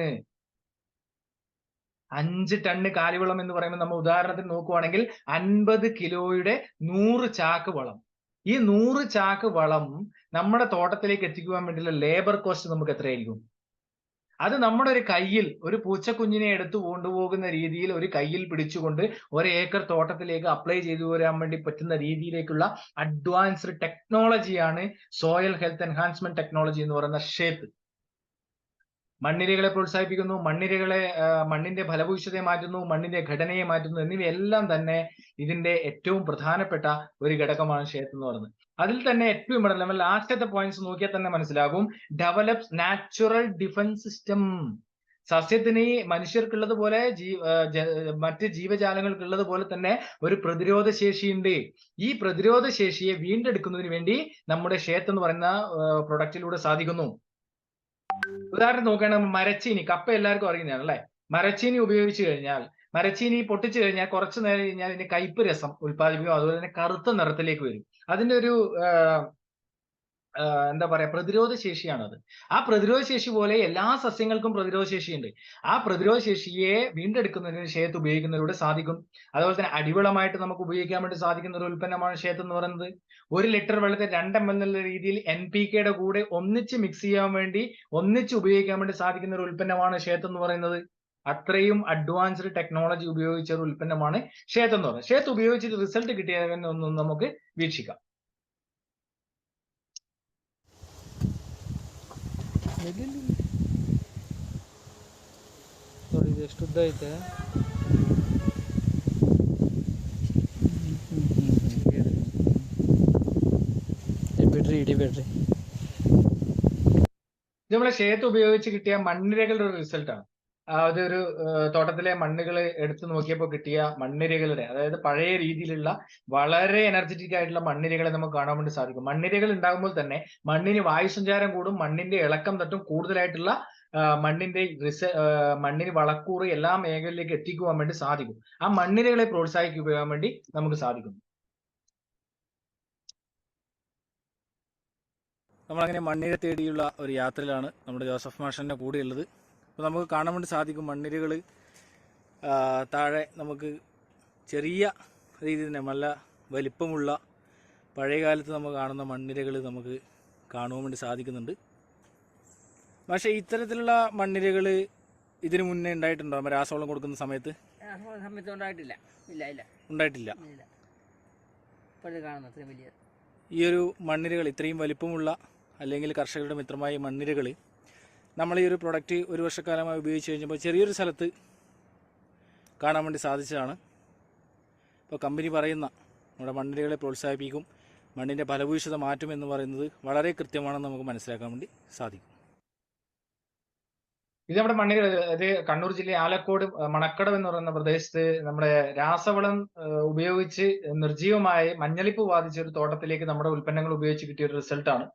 5 ടണ്ണ് കാലിവളം എന്ന് പറയുമ്പോൾ നമ്മൾ ഉദാഹരണത്തിന് നോക്കുവാണെങ്കിൽ 50 കിലോയുടെ 100 ചാക്ക് വളം. ഈ 100 ചാക്ക് വളം നമ്മുടെ തോട്ടത്തിലേക്ക് എത്തിക്കുവാൻ വേണ്ടിയുള്ള ലേബർ കോസ്റ്റ് നമുക്ക് എത്രയായിരിക്കും? അത് നമ്മുടെ ഒരു കയ്യിൽ, ഒരു പൂച്ചക്കുഞ്ഞിനെ എടുത്തു കൊണ്ടുപോകുന്ന രീതിയിൽ ഒരു കയ്യിൽ പിടിച്ചുകൊണ്ട് 1 ഏക്കർ തോട്ടത്തിലേക്ക് അപ്ലൈ ചെയ്തു വരാൻ വേണ്ടി പറ്റുന്ന രീതിയിലേക്കുള്ള അഡ്വാൻസ്ഡ് ടെക്നോളജിയാണ് സോയിൽ ഹെൽത്ത് എൻഹാൻസ്മെന്റ് ടെക്നോളജി എന്ന് പറയുന്ന ഷേത്ത്. മണ്ണിരകളെ പ്രോത്സാഹിപ്പിക്കുന്നു, മണ്ണിന്റെ ഫലഭൂയിഷ്ഠതയെ മാറ്റുന്നു, മണ്ണിന്റെ ഘടനയെ മാറ്റുന്നു എന്നിവയെല്ലാം തന്നെ ഇതിന്റെ ഏറ്റവും പ്രധാനപ്പെട്ട ഒരു ഘടകമാണ് ഷേത്ത് എന്ന് പറയുന്നത്. അതിൽ തന്നെ ഏറ്റവും ഇമ്പോർട്ടന്റ്, നമ്മൾ ലാസ്റ്റത്തെ പോയിന്റ്സ് നോക്കിയാൽ തന്നെ മനസ്സിലാകും. Develops natural defence system. സസ്യത്തിന് മനുഷ്യർക്കുള്ളത് പോലെ മറ്റ് ജീവജാലങ്ങൾക്കുള്ളത് പോലെ തന്നെ ഒരു പ്രതിരോധ ശേഷിയുണ്ട്. ഈ പ്രതിരോധ ശേഷിയെ വീണ്ടെടുക്കുന്നതിന് വേണ്ടി നമ്മുടെ ഷേത്ത് എന്ന് പറയുന്ന പ്രൊഡക്റ്റിലൂടെ സാധിക്കുന്നു. ഉദാഹരണം നോക്കുകയാണെങ്കിൽ മരച്ചീനി, കപ്പ എല്ലാവർക്കും അറിയുന്നതാണ് അല്ലെ. മരച്ചീനി ഉപയോഗിച്ചു കഴിഞ്ഞാൽ, മരച്ചീനി പൊട്ടിച്ചു കഴിഞ്ഞാൽ കുറച്ചു നേരം കഴിഞ്ഞാൽ ഇതിന്റെ കയ്പ് രസം ഉത്പാദിപ്പിക്കും. അതുപോലെ തന്നെ കറുത്ത നിറത്തിലേക്ക് വരും. അതിന്റെ ഒരു എന്താ പറയാ, പ്രതിരോധ ശേഷിയാണ് അത്. ആ പ്രതിരോധ ശേഷി പോലെ എല്ലാ സസ്യങ്ങൾക്കും പ്രതിരോധ ശേഷിയുണ്ട്. ആ പ്രതിരോധ ശേഷിയെ വീണ്ടെടുക്കുന്നതിന് ഷേത്ത് ഉപയോഗിക്കുന്നതിലൂടെ സാധിക്കും. അതുപോലെ തന്നെ അടിവളമായിട്ട് നമുക്ക് ഉപയോഗിക്കാൻ വേണ്ടി സാധിക്കുന്ന ഒരു ഉൽപ്പന്നമാണ് ഷേത്ത് എന്ന് പറയുന്നത്. 1 ലിറ്റർ വെള്ളത്തെ 2 ml എന്നുള്ള രീതിയിൽ NPKയുടെ കൂടെ ഒന്നിച്ച് മിക്സ് ചെയ്യാൻ വേണ്ടി, ഒന്നിച്ച് ഉപയോഗിക്കാൻ വേണ്ടി സാധിക്കുന്ന ഒരു ഉൽപ്പന്നമാണ് ഷേത്ത് എന്ന് പറയുന്നത്. അത്രയും അഡ്വാൻസ്ഡ് ടെക്നോളജി ഉപയോഗിച്ച ഒരു ഉൽപ്പന്നമാണ് ഷേത്ത് എന്ന് പറയുന്നത്. ഷേത്ത് ഉപയോഗിച്ചിട്ട് റിസൾട്ട് കിട്ടിയതെന്നൊന്നും നമുക്ക് വീക്ഷിക്കാം. ನೋಡಿ ಇದು ಎಷ್ಟು ಉದ್ದ ಐತೆ. നമ്മളെ ക്ഷേത്ത് ഉപയോഗിച്ച് കിട്ടിയ മണ്ണിരകളുടെ ഒരു റിസൾട്ടാണ്. അതൊരു തോട്ടത്തിലെ മണ്ണുകൾ എടുത്തു നോക്കിയപ്പോൾ കിട്ടിയ മണ്ണിരകളുടെ, അതായത് പഴയ രീതിയിലുള്ള വളരെ എനർജറ്റിക് ആയിട്ടുള്ള മണ്ണിരകളെ നമുക്ക് കാണാൻ വേണ്ടി സാധിക്കും. മണ്ണിരകൾ ഉണ്ടാകുമ്പോൾ തന്നെ മണ്ണിന് വായുസഞ്ചാരം കൂടും, മണ്ണിന്റെ ഇളക്കം തട്ടും, കൂടുതലായിട്ടുള്ള മണ്ണിന് വളക്കൂറ് എല്ലാ മേഖലയിലേക്ക് എത്തിക്കുവാൻ വേണ്ടി സാധിക്കും. ആ മണ്ണിരകളെ പ്രോത്സാഹിപ്പിക്കുവാൻ വേണ്ടി നമുക്ക് സാധിക്കും. നമ്മളങ്ങനെ മണ്ണിര തേടിയുള്ള ഒരു യാത്രയിലാണ് നമ്മുടെ ജോസഫ് മാഷിൻ്റെ കൂടെയുള്ളത്. അപ്പോൾ നമുക്ക് കാണാൻ വേണ്ടി സാധിക്കും മണ്ണിരകൾ താഴെ നമുക്ക് ചെറിയ രീതിയിൽ തന്നെ നല്ല വലിപ്പമുള്ള പഴയ കാലത്ത് നമുക്ക് കാണുന്ന മണ്ണിരകൾ നമുക്ക് കാണുവാൻ വേണ്ടി സാധിക്കുന്നുണ്ട്. പക്ഷേ ഇത്തരത്തിലുള്ള മണ്ണിരകൾ ഇതിനു മുന്നേ ഉണ്ടായിട്ടുണ്ടോ? നമ്മൾ രാസവളം കൊടുക്കുന്ന സമയത്ത് ഉണ്ടായിട്ടില്ല. ഉണ്ടായിട്ടില്ല. വലിയ ഈ ഒരു മണ്ണിരകൾ, ഇത്രയും വലിപ്പമുള്ള അല്ലെങ്കിൽ കർഷകരുടെ മിത്രമായ മണ്ണിരകൾ നമ്മൾ ഈ ഒരു പ്രൊഡക്റ്റ് ഒരു വർഷക്കാലമായി ഉപയോഗിച്ച് കഴിഞ്ഞപ്പോൾ ചെറിയൊരു സ്ഥലത്ത് കാണാൻ വേണ്ടി സാധിച്ചതാണ്. ഇപ്പോൾ കമ്പനി പറയുന്ന നമ്മുടെ മണ്ണിരകളെ പ്രോത്സാഹിപ്പിക്കും, മണ്ണിൻ്റെ ഫലഭൂയിഷ്ഠത മാറ്റും എന്ന് പറയുന്നത് വളരെ കൃത്യമാണെന്ന് നമുക്ക് മനസ്സിലാക്കാൻ വേണ്ടി സാധിക്കും. ഇത് നമ്മുടെ മണ്ണിര, ഇത് കണ്ണൂർ ജില്ലയിലെ ആലക്കോട് മണക്കടം എന്ന് പറയുന്ന പ്രദേശത്ത് നമ്മുടെ രാസവളം ഉപയോഗിച്ച് നിർജീവമായി മഞ്ഞളിപ്പ് ബാധിച്ച ഒരു തോട്ടത്തിലേക്ക് നമ്മുടെ ഉൽപ്പന്നങ്ങൾ ഉപയോഗിച്ച് കിട്ടിയ ഒരു റിസൾട്ടാണ്.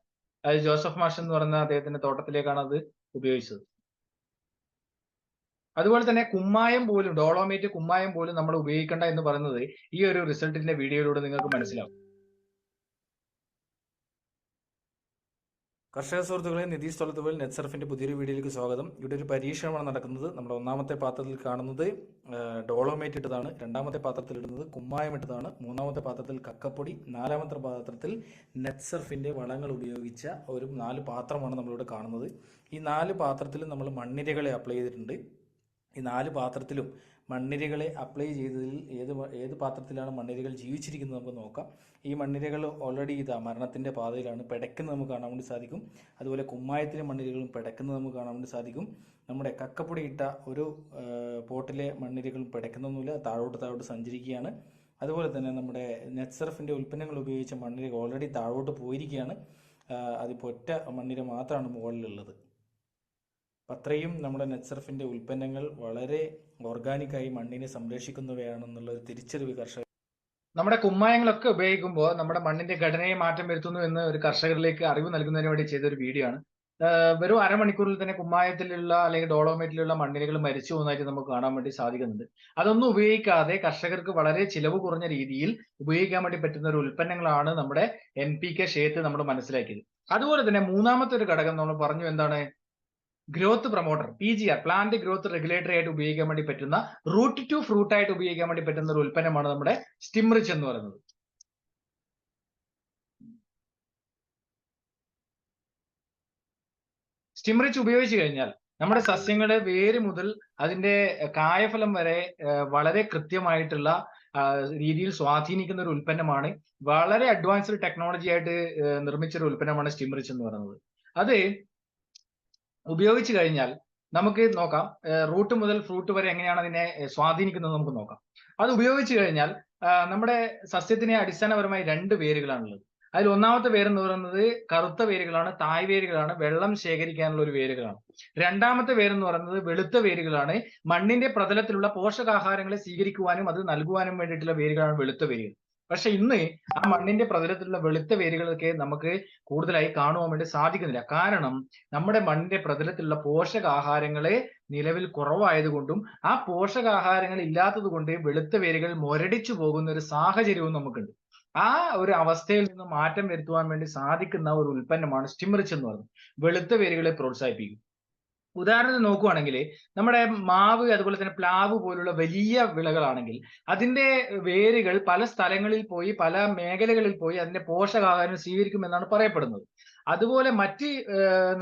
അത് ജോസഫ് മാഷ് എന്ന് പറയുന്ന അദ്ദേഹത്തിന്റെ തോട്ടത്തിലേക്കാണ് അത് ഉപയോഗിച്ചത്. അതുപോലെ തന്നെ കുമ്മായം പോലും, ഡോളോമേറ്റ് കുമ്മായം പോലും നമ്മൾ ഉപയോഗിക്കേണ്ട എന്ന് പറയുന്നത് ഈ ഒരു റിസൾട്ടിന്റെ വീഡിയോയിലൂടെ നിങ്ങൾക്ക് മനസ്സിലാവും. കർഷക സുഹൃത്തുക്കളെ, നിതീഷ് തൊലത്തുവേൽ നെറ്റ്സർഫിൻ്റെ പുതിയൊരു വീഡിയോയിലേക്ക് സ്വാഗതം. ഇവിടെ ഒരു പരീക്ഷണമാണ് നടക്കുന്നത്. നമ്മുടെ ഒന്നാമത്തെ പാത്രത്തിൽ കാണുന്നത് ഡോളോമേറ്റ് ഇട്ടതാണ്, രണ്ടാമത്തെ പാത്രത്തിൽ ഇടുന്നത് കുമ്മായം ഇട്ടതാണ്, മൂന്നാമത്തെ പാത്രത്തിൽ കക്കപ്പൊടി, നാലാമത്തെ പാത്രത്തിൽ നെറ്റ്സർഫിൻ്റെ വളങ്ങൾ ഉപയോഗിച്ച ഒരു 4 പാത്രമാണ് നമ്മളിവിടെ കാണുന്നത്. ഈ 4 പാത്രത്തിലും നമ്മൾ മണ്ണിരകളെ അപ്ലൈ ചെയ്തിട്ടുണ്ട്. ഈ 4 പാത്രത്തിലും മണ്ണിരകളെ അപ്ലൈ ചെയ്തതിൽ ഏത് പാത്രത്തിലാണ് മണ്ണിരകൾ ജീവിച്ചിരിക്കുന്നത് നമുക്ക് നോക്കാം. ഈ മണ്ണിരകൾ ഓൾറെഡി മരണത്തിൻ്റെ പാതയിലാണ്, പിടയ്ക്കുന്നത് നമുക്ക് കാണാൻ വേണ്ടി സാധിക്കും. അതുപോലെ കുമ്മായത്തിലെ മണ്ണിരകളും പിടയ്ക്കുന്നത് നമുക്ക് കാണാൻ വേണ്ടി സാധിക്കും. നമ്മുടെ കക്കപ്പൊടി ഇട്ട ഒരു പോട്ടിലെ മണ്ണിരകളും പിടയ്ക്കുന്നൊന്നുമില്ല, താഴോട്ട് സഞ്ചരിക്കുകയാണ്. അതുപോലെ തന്നെ നമ്മുടെ നെറ്റ്സർഫിൻ്റെ ഉൽപ്പന്നങ്ങൾ ഉപയോഗിച്ച മണ്ണിരകൾ ഓൾറെഡി താഴോട്ട് പോയിരിക്കുകയാണ്. അതിപ്പോൾ ഒറ്റ മണ്ണിര മാത്രമാണ് മുകളിലുള്ളത്. അത്രയും നമ്മുടെ നെറ്റ്സർഫിൻ്റെ ഉൽപ്പന്നങ്ങൾ വളരെ ഓർഗാനിക്കായി മണ്ണിനെ സംരക്ഷിക്കുന്നവയാണെന്നുള്ള ഒരു തിരിച്ചറിവ് കർഷകർ. നമ്മുടെ കുമ്മായങ്ങളൊക്കെ ഉപയോഗിക്കുമ്പോൾ നമ്മുടെ മണ്ണിന്റെ ഘടനയെ മാറ്റം വരുത്തുന്നു എന്ന് ഒരു കർഷകരിലേക്ക് അറിവ് നൽകുന്നതിന് വേണ്ടി ചെയ്ത ഒരു വീഡിയോ ആണ്. വെറും അരമണിക്കൂറിൽ തന്നെ കുമ്മായത്തിലുള്ള അല്ലെങ്കിൽ ഡോളോമേറ്റിലുള്ള മണ്ണിരകൾ മരിച്ചു പോകുന്നതായിട്ട് നമുക്ക് കാണാൻ വേണ്ടി സാധിക്കുന്നുണ്ട്. അതൊന്നും ഉപയോഗിക്കാതെ കർഷകർക്ക് വളരെ ചിലവ് കുറഞ്ഞ രീതിയിൽ ഉപയോഗിക്കാൻ വേണ്ടി പറ്റുന്ന ഒരു ഉൽപ്പന്നങ്ങളാണ് നമ്മുടെ NPK ഷേത്ത് നമ്മൾ മനസ്സിലാക്കിയത്. അതുപോലെ തന്നെ മൂന്നാമത്തെ ഒരു ഘടകം നമ്മൾ പറഞ്ഞു, എന്താണ്? Growth promoter, PGR, plant growth regulatory ആയിട്ട് ഉപയോഗിക്കാൻ വേണ്ടി പറ്റുന്ന, റൂട്ട് ടു ഫ്രൂട്ട് ആയിട്ട് ഉപയോഗിക്കാൻ വേണ്ടി പറ്റുന്ന ഒരു ഉൽപ്പന്നമാണ് നമ്മുടെ സ്റ്റിംറിച്ച് എന്ന് പറയുന്നത്. സ്റ്റിംറിച്ച് ഉപയോഗിച്ചു കഴിഞ്ഞാൽ നമ്മുടെ സസ്യങ്ങളുടെ വേര് മുതൽ അതിന്റെ കായഫലം വരെ വളരെ കൃത്യമായിട്ടുള്ള രീതിയിൽ സ്വാധീനിക്കുന്ന ഒരു ഉൽപ്പന്നമാണ്. വളരെ അഡ്വാൻസ്ഡ് ടെക്നോളജി ആയിട്ട് നിർമ്മിച്ചൊരു ഉൽപ്പന്നമാണ് സ്റ്റിംറിച്ച് എന്ന് പറയുന്നത്. അത് ഉപയോഗിച്ചു കഴിഞ്ഞാൽ നമുക്ക് നോക്കാം, റൂട്ട് മുതൽ ഫ്രൂട്ട് വരെ എങ്ങനെയാണ് അതിനെ സ്വാധീനിക്കുന്നത് നമുക്ക് നോക്കാം. അത് ഉപയോഗിച്ചു കഴിഞ്ഞാൽ നമ്മുടെ സസ്യത്തിനെ അടിസ്ഥാനപരമായി 2 വേരുകളാണുള്ളത്. അതിൽ ഒന്നാമത്തെ വേരെന്ന് പറയുന്നത് കറുത്ത വേരുകളാണ്, തായ് വേരുകളാണ്, വെള്ളം ശേഖരിക്കാനുള്ള ഒരു വേരുകളാണ്. രണ്ടാമത്തെ വേരെന്ന് പറയുന്നത് വെളുത്ത വേരുകളാണ്, മണ്ണിന്റെ പ്രതലത്തിലുള്ള പോഷകാഹാരങ്ങളെ സ്വീകരിക്കുവാനും അത് നൽകുവാനും വേണ്ടിയിട്ടുള്ള വേരുകളാണ് വെളുത്ത വേരുകൾ. പക്ഷെ ഇന്ന് ആ മണ്ണിന്റെ പ്രതലത്തിലുള്ള വെളുത്ത വേരുകളൊക്കെ നമുക്ക് കൂടുതലായി കാണുവാൻ വേണ്ടി സാധിക്കുന്നില്ല. കാരണം നമ്മുടെ മണ്ണിന്റെ പ്രതലത്തിലുള്ള പോഷകാഹാരങ്ങളെ നിലവിൽ കുറവായതുകൊണ്ടും ആ പോഷകാഹാരങ്ങൾ ഇല്ലാത്തത് കൊണ്ട് വെളുത്ത വേരുകൾ മുരടിച്ചു പോകുന്ന ഒരു സാഹചര്യവും നമുക്കുണ്ട്. ആ ഒരു അവസ്ഥയിൽ നിന്ന് മാറ്റം വരുത്തുവാൻ വേണ്ടി സാധിക്കുന്ന ഒരു ഉൽപ്പന്നമാണ് സ്റ്റിംറിച്ച് എന്ന് പറയുന്നത്. വെളുത്ത വേരുകളെ പ്രോത്സാഹിപ്പിക്കും. ഉദാഹരണത്തിന് നോക്കുവാണെങ്കിൽ നമ്മുടെ മാവ്, അതുപോലെ തന്നെ പ്ലാവ് പോലുള്ള വലിയ വിളകളാണെങ്കിൽ അതിന്റെ വേരുകൾ പല സ്ഥലങ്ങളിൽ പോയി, പല മേഖലകളിൽ പോയി അതിന്റെ പോഷകാഹാരം സ്വീകരിക്കുമെന്നാണ് പറയപ്പെടുന്നത്. അതുപോലെ മറ്റ്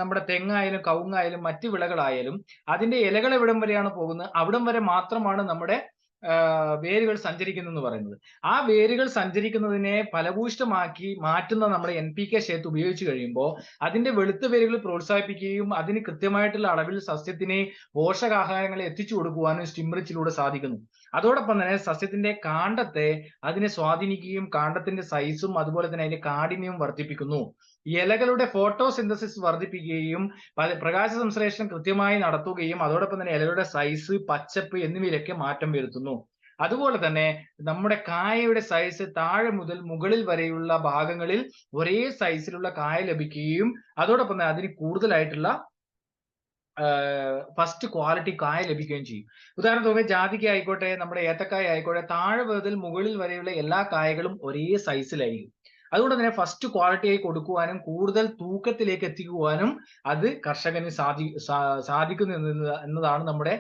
നമ്മുടെ തെങ്ങായാലും കവുങ്ങായാലും മറ്റ് വിളകളായാലും അതിന്റെ ഇലകൾ എവിടം വരെയാണ് പോകുന്നത് അവിടം വരെ മാത്രമാണ് നമ്മുടെ വേരുകൾ സഞ്ചരിക്കുന്നു പറയുന്നത്. ആ വേരുകൾ സഞ്ചരിക്കുന്നതിനെ ഫലഭൂയിഷ്ഠമാക്കി മാറ്റുന്ന നമ്മുടെ NPK ഷേത്ത് ഉപയോഗിച്ച് കഴിയുമ്പോൾ അതിന്റെ വെളുത്ത വേരുകൾ പ്രോത്സാഹിപ്പിക്കുകയും അതിന് കൃത്യമായിട്ടുള്ള അളവിൽ സസ്യത്തിന് പോഷകാഹാരങ്ങളെ എത്തിച്ചു കൊടുക്കുവാനും സ്റ്റിംറിച്ചിലൂടെ സാധിക്കുന്നു. അതോടൊപ്പം തന്നെ സസ്യത്തിന്റെ കാണ്ഡത്തെ അതിനെ സ്വാധീനിക്കുകയും കാണ്ഡത്തിന്റെ സൈസും അതുപോലെ തന്നെ അതിന്റെ കാഠിന്യവും വർദ്ധിപ്പിക്കുന്നു. ഇലകളുടെ ഫോട്ടോസിന്തസിസ് വർദ്ധിപ്പിക്കുകയും പ്രകാശ സംശ്ലേഷണം കൃത്യമായി നടത്തുകയും അതോടൊപ്പം തന്നെ ഇലകളുടെ സൈസ്, പച്ചപ്പ് എന്നിവയിലൊക്കെ മാറ്റം വരുത്തുന്നു. അതുപോലെ തന്നെ നമ്മുടെ കായയുടെ സൈസ് താഴെ മുതൽ മുകളിൽ വരെയുള്ള ഭാഗങ്ങളിൽ ഒരേ സൈസിലുള്ള കായ ലഭിക്കുകയും അതോടൊപ്പം തന്നെ അതിന് കൂടുതലായിട്ടുള്ള ഫസ്റ്റ് ക്വാളിറ്റി കായ ലഭിക്കുകയും ചെയ്യും. ഉദാഹരണത്തിന് ജാതിക്ക ആയിക്കോട്ടെ, നമ്മുടെ ഏത്തക്കായ ആയിക്കോട്ടെ, താഴെ മുതൽ മുകളിൽ വരെയുള്ള എല്ലാ കായകളും ഒരേ സൈസിലായിരിക്കും. അതുകൊണ്ട് തന്നെ ഫസ്റ്റ് ക്വാളിറ്റിയായി കൊടുക്കുവാനും കൂടുതൽ തൂക്കത്തിലേക്ക് എത്തിക്കുവാനും അത് കർഷകന് സാധിക്കുന്നു എന്നതാണ് നമ്മുടെ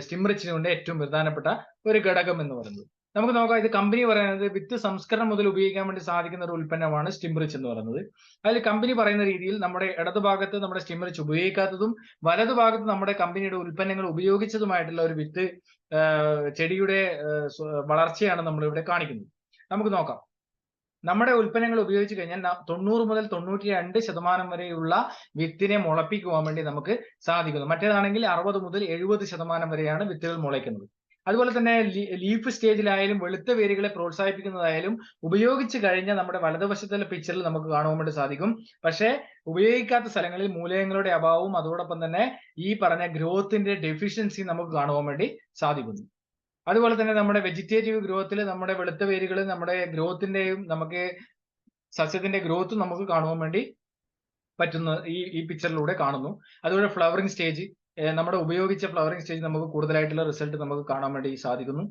സ്റ്റിംറിച്ചിന്റെ ഏറ്റവും പ്രധാനപ്പെട്ട ഒരു ഘടകം എന്ന് പറയുന്നത്. നമുക്ക് നോക്കാം, ഇത് കമ്പനി പറയുന്നത് വിത്ത് സംസ്കരണം മുതൽ ഉപയോഗിക്കാൻ വേണ്ടി സാധിക്കുന്ന ഒരു ഉൽപ്പന്നമാണ് സ്റ്റിംറിച്ച് എന്ന് പറയുന്നത്. അതിൽ കമ്പനി പറയുന്ന രീതിയിൽ നമ്മുടെ ഇടതുഭാഗത്ത് നമ്മുടെ സ്റ്റിംറിച്ച് ഉപയോഗിക്കാത്തതും വലതുഭാഗത്ത് നമ്മുടെ കമ്പനിയുടെ ഉൽപ്പന്നങ്ങൾ ഉപയോഗിച്ചതുമായിട്ടുള്ള ഒരു വിത്ത് ചെടിയുടെ വളർച്ചയാണ് നമ്മൾ ഇവിടെ കാണിക്കുന്നത്. നമുക്ക് നോക്കാം, നമ്മുടെ ഉൽപ്പന്നങ്ങൾ ഉപയോഗിച്ച് കഴിഞ്ഞാൽ 90 മുതൽ 92% വരെയുള്ള വിത്തിനെ മുളപ്പിക്കുവാൻ വേണ്ടി നമുക്ക് സാധിക്കുന്നു. മറ്റേതാണെങ്കിൽ 60 മുതൽ 70% വരെയാണ് വിത്തുകൾ മുളയ്ക്കുന്നത്. അതുപോലെ തന്നെ ലീഫ് സ്റ്റേജിലായാലും വെളുത്ത വേരുകളെ പ്രോത്സാഹിപ്പിക്കുന്നതായാലും ഉപയോഗിച്ച് കഴിഞ്ഞ നമ്മുടെ വലതുവശത്തുള്ള പിക്ചറിൽ നമുക്ക് കാണുവാൻ വേണ്ടി സാധിക്കും. പക്ഷേ ഉപയോഗിക്കാത്ത സ്ഥലങ്ങളിൽ മൂലകങ്ങളുടെ അഭാവവും അതോടൊപ്പം തന്നെ ഈ പറഞ്ഞ ഗ്രോത്തിന്റെ ഡെഫിഷ്യൻസി നമുക്ക് കാണുവാൻ വേണ്ടി സാധിക്കുന്നു. അതുപോലെ തന്നെ നമ്മുടെ വെജിറ്റേറ്റീവ് ഗ്രോത്തിൽ നമ്മുടെ വെളുത്ത വേരുകൾ നമ്മുടെ ഗ്രോത്തിന്റെയും നമുക്ക് സസ്യത്തിന്റെ ഗ്രോത്തും നമുക്ക് കാണുവാൻ വേണ്ടി പറ്റുന്ന ഈ പിക്ചറിലൂടെ കാണുന്നു. അതുപോലെ ഫ്ലവറിംഗ് സ്റ്റേജ്, നമ്മുടെ ഉപയോഗിച്ച ഫ്ലവറിംഗ് സ്റ്റേജ് നമുക്ക് കൂടുതലായിട്ടുള്ള റിസൾട്ട് നമുക്ക് കാണാൻ വേണ്ടി സാധിക്കുന്നു.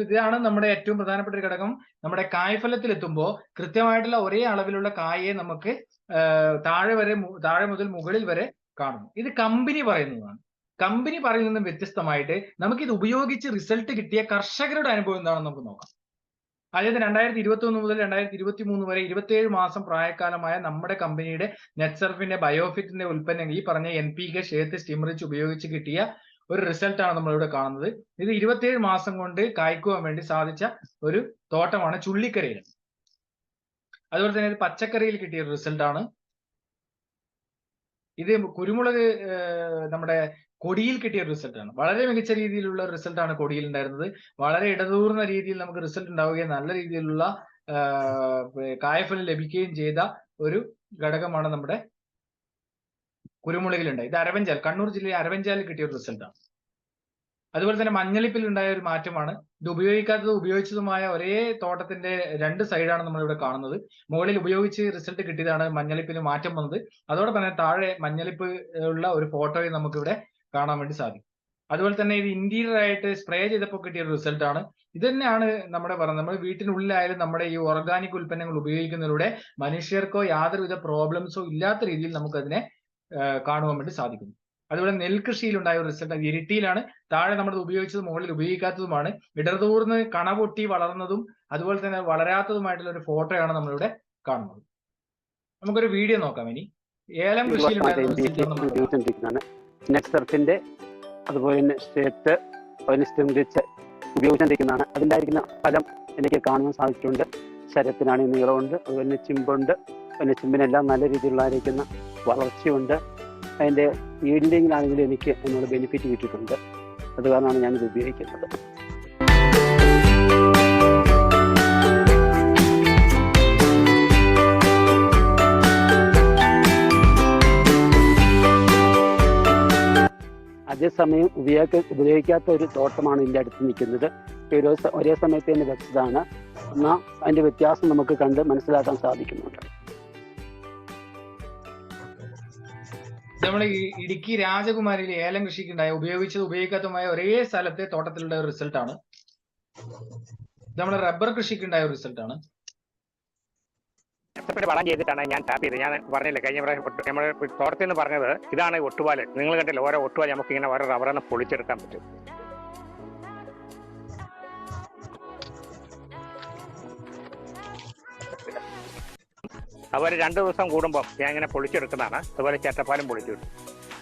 ഇതാണ് നമ്മുടെ ഏറ്റവും പ്രധാനപ്പെട്ട ഒരു ഘടകം. നമ്മുടെ കായ്ഫലത്തിൽ എത്തുമ്പോൾ കൃത്യമായിട്ടുള്ള ഒരേ അളവിലുള്ള കായയെ നമുക്ക് താഴെ മുതൽ മുകളിൽ വരെ കാണുന്നു. ഇത് കമ്പനി പറയുന്നതാണ്. കമ്പനി പറയുന്നതും വ്യത്യസ്തമായിട്ട് നമുക്കിത് ഉപയോഗിച്ച് റിസൾട്ട് കിട്ടിയ കർഷകരുടെ അനുഭവം എന്താണെന്ന് നമുക്ക് നോക്കാം. അതായത് 2021 മുതൽ 2023 വരെ 27 മാസം പ്രായക്കാലമായ നമ്മുടെ കമ്പനിയുടെ നെറ്റ്സർഫിന്റെ ബയോഫിറ്റിന്റെ ഉൽപ്പന്നങ്ങൾ ഈ പറഞ്ഞ NPK, ഷേത്ത്, സ്റ്റിംറിച്ച് ഉപയോഗിച്ച് കിട്ടിയ ഒരു റിസൾട്ടാണ് നമ്മളിവിടെ കാണുന്നത്. ഇത് 27 മാസം കൊണ്ട് കായ്ക്കുവാൻ വേണ്ടി സാധിച്ച ഒരു തോട്ടമാണ് ചുള്ളിക്കരയിൽ. അതുപോലെ തന്നെ ഇത് പച്ചക്കറിയിൽ കിട്ടിയ ഒരു റിസൾട്ടാണ്. ഇത് കുരുമുളക് നമ്മുടെ കൊടിയിൽ കിട്ടിയ റിസൾട്ടാണ്. വളരെ മികച്ച രീതിയിലുള്ള റിസൾട്ടാണ് കൊടിയിൽ ഉണ്ടായിരുന്നത്. വളരെ ഇടതൂർന്ന രീതിയിൽ നമുക്ക് റിസൾട്ട് ഉണ്ടാവുകയും നല്ല രീതിയിലുള്ള കായഫലം ലഭിക്കുകയും ചെയ്ത ഒരു ഘടകമാണ് നമ്മുടെ കുരുമുളകിലുണ്ടായി. ഇത് അരവഞ്ചാൽ, കണ്ണൂർ ജില്ലയിലെ അരവഞ്ചാലിൽ കിട്ടിയ ഒരു റിസൾട്ടാണ്. അതുപോലെ തന്നെ മഞ്ഞളിപ്പിൽ ഉണ്ടായ ഒരു മാറ്റമാണ്. ഇത് ഉപയോഗിക്കാത്തതും ഉപയോഗിച്ചതുമായ ഒരേ തോട്ടത്തിന്റെ രണ്ട് സൈഡാണ് നമ്മൾ ഇവിടെ കാണുന്നത്. മുകളിൽ ഉപയോഗിച്ച് റിസൾട്ട് കിട്ടിയതാണ് മഞ്ഞളിപ്പിന് മാറ്റം വന്നത്. അതോടൊപ്പം തന്നെ താഴെ മഞ്ഞളിപ്പ് ഉള്ള ഒരു ഫോട്ടോയും നമുക്കിവിടെ കാണാൻ വേണ്ടി സാധിക്കും. അതുപോലെ തന്നെ ഇത് ഇന്റീരിയർ ആയിട്ട് സ്പ്രേ ചെയ്തപ്പോൾ കിട്ടിയ ഒരു റിസൾട്ടാണ്. ഇത് തന്നെയാണ് നമ്മുടെ പറയുന്നത്. നമ്മൾ വീട്ടിനുള്ളിലായാലും നമ്മുടെ ഈ ഓർഗാനിക് ഉൽപ്പന്നങ്ങൾ ഉപയോഗിക്കുന്നതിലൂടെ മനുഷ്യർക്കോ യാതൊരുവിധ പ്രോബ്ലംസോ ഇല്ലാത്ത രീതിയിൽ നമുക്കതിനെ കാണുവാൻ വേണ്ടി സാധിക്കുന്നു. അതുപോലെ നെൽകൃഷിയിൽ ഉണ്ടായ ഒരു റിസൾട്ട് ഇരിട്ടിയിലാണ്. താഴെ നമ്മൾ ഉപയോഗിച്ചത് മുകളിൽ ഉപയോഗിക്കാത്തതുമാണ്. ഇടതൂർന്ന് കണപൊട്ടി വളർന്നതും അതുപോലെ തന്നെ വളരാത്തതുമായിട്ടുള്ള ഒരു ഫോട്ടോയാണ് നമ്മളിവിടെ കാണുന്നത്. നമുക്കൊരു വീഡിയോ നോക്കാം. ഇനി ഏലം കൃഷിയിൽ നെറ്റ്സർഫിന്റെ അതുപോലെ തന്നെ ഷേത്ത് സ്റ്റിംറിച്ച് ഉപയോഗിച്ചുകൊണ്ടിരിക്കുന്നതാണ്. അതിൻ്റെയിരിക്കുന്ന ഫലം എനിക്ക് കാണുവാൻ സാധിച്ചിട്ടുണ്ട്. ശരത്തിനാണെങ്കിൽ നീളമുണ്ട്, അതുപോലെ ചിമ്പുണ്ട്. പിന്നെ ചിമ്പിനെല്ലാം നല്ല രീതിയിലുള്ള ആയിരിക്കുന്ന വളർച്ചയുണ്ട്. അതിൻ്റെ ഈൽഡിങ്ങിലാണെങ്കിലും എനിക്ക് അതിനുള്ള ബെനിഫിറ്റ് കിട്ടിയിട്ടുണ്ട്. അത് കാരണമാണ് ഞാനിത് ഉപയോഗിക്കുന്നത്. അതേസമയം ഉപയോഗിക്കാത്ത ഒരു തോട്ടമാണ് ഇതിൻ്റെ അടുത്ത് നിൽക്കുന്നത്. ഒരേ സമയത്ത് തന്നെ വെച്ചതാണ്. എന്നാൽ അതിൻ്റെ വ്യത്യാസം നമുക്ക് കണ്ട് മനസ്സിലാക്കാൻ സാധിക്കുന്നുണ്ട്. നമ്മൾ ഇടുക്കി രാജകുമാരിയിലെ ഏലം കൃഷിക്കുണ്ടായ ഉപയോഗിച്ചത് ഉപയോഗിക്കാത്തതുമായ ഒരേ സ്ഥലത്തെ തോട്ടത്തിലുള്ള ഒരു റിസൾട്ടാണ്. നമ്മുടെ റബ്ബർ കൃഷിക്കുണ്ടായ ഒരു റിസൾട്ടാണ്. വളം ചെയ്തിട്ടാണ് ഞാൻ ടാപ്പ് ചെയ്തത്. ഞാൻ പറഞ്ഞില്ല കഴിഞ്ഞ പ്രാവശ്യം നമ്മുടെ തോട്ടത്തിൽ നിന്ന് പറഞ്ഞത് ഇതാണ് ഒട്ടുപാല്. നിങ്ങൾ കണ്ടില്ല, ഓരോ ഒട്ടുപാല് നമുക്ക് ഇങ്ങനെ ഓരോ റബ്ബറിന്ന് പൊളിച്ചെടുക്കാൻ പറ്റും. അതുപോലെ 2 ദിവസം കൂടുമ്പോൾ ഞാൻ ഇങ്ങനെ പൊളിച്ചെടുക്കുന്നതാണ്. അതുപോലെ ചേട്ടപ്പാലും പൊളിച്ചെടുക്കും.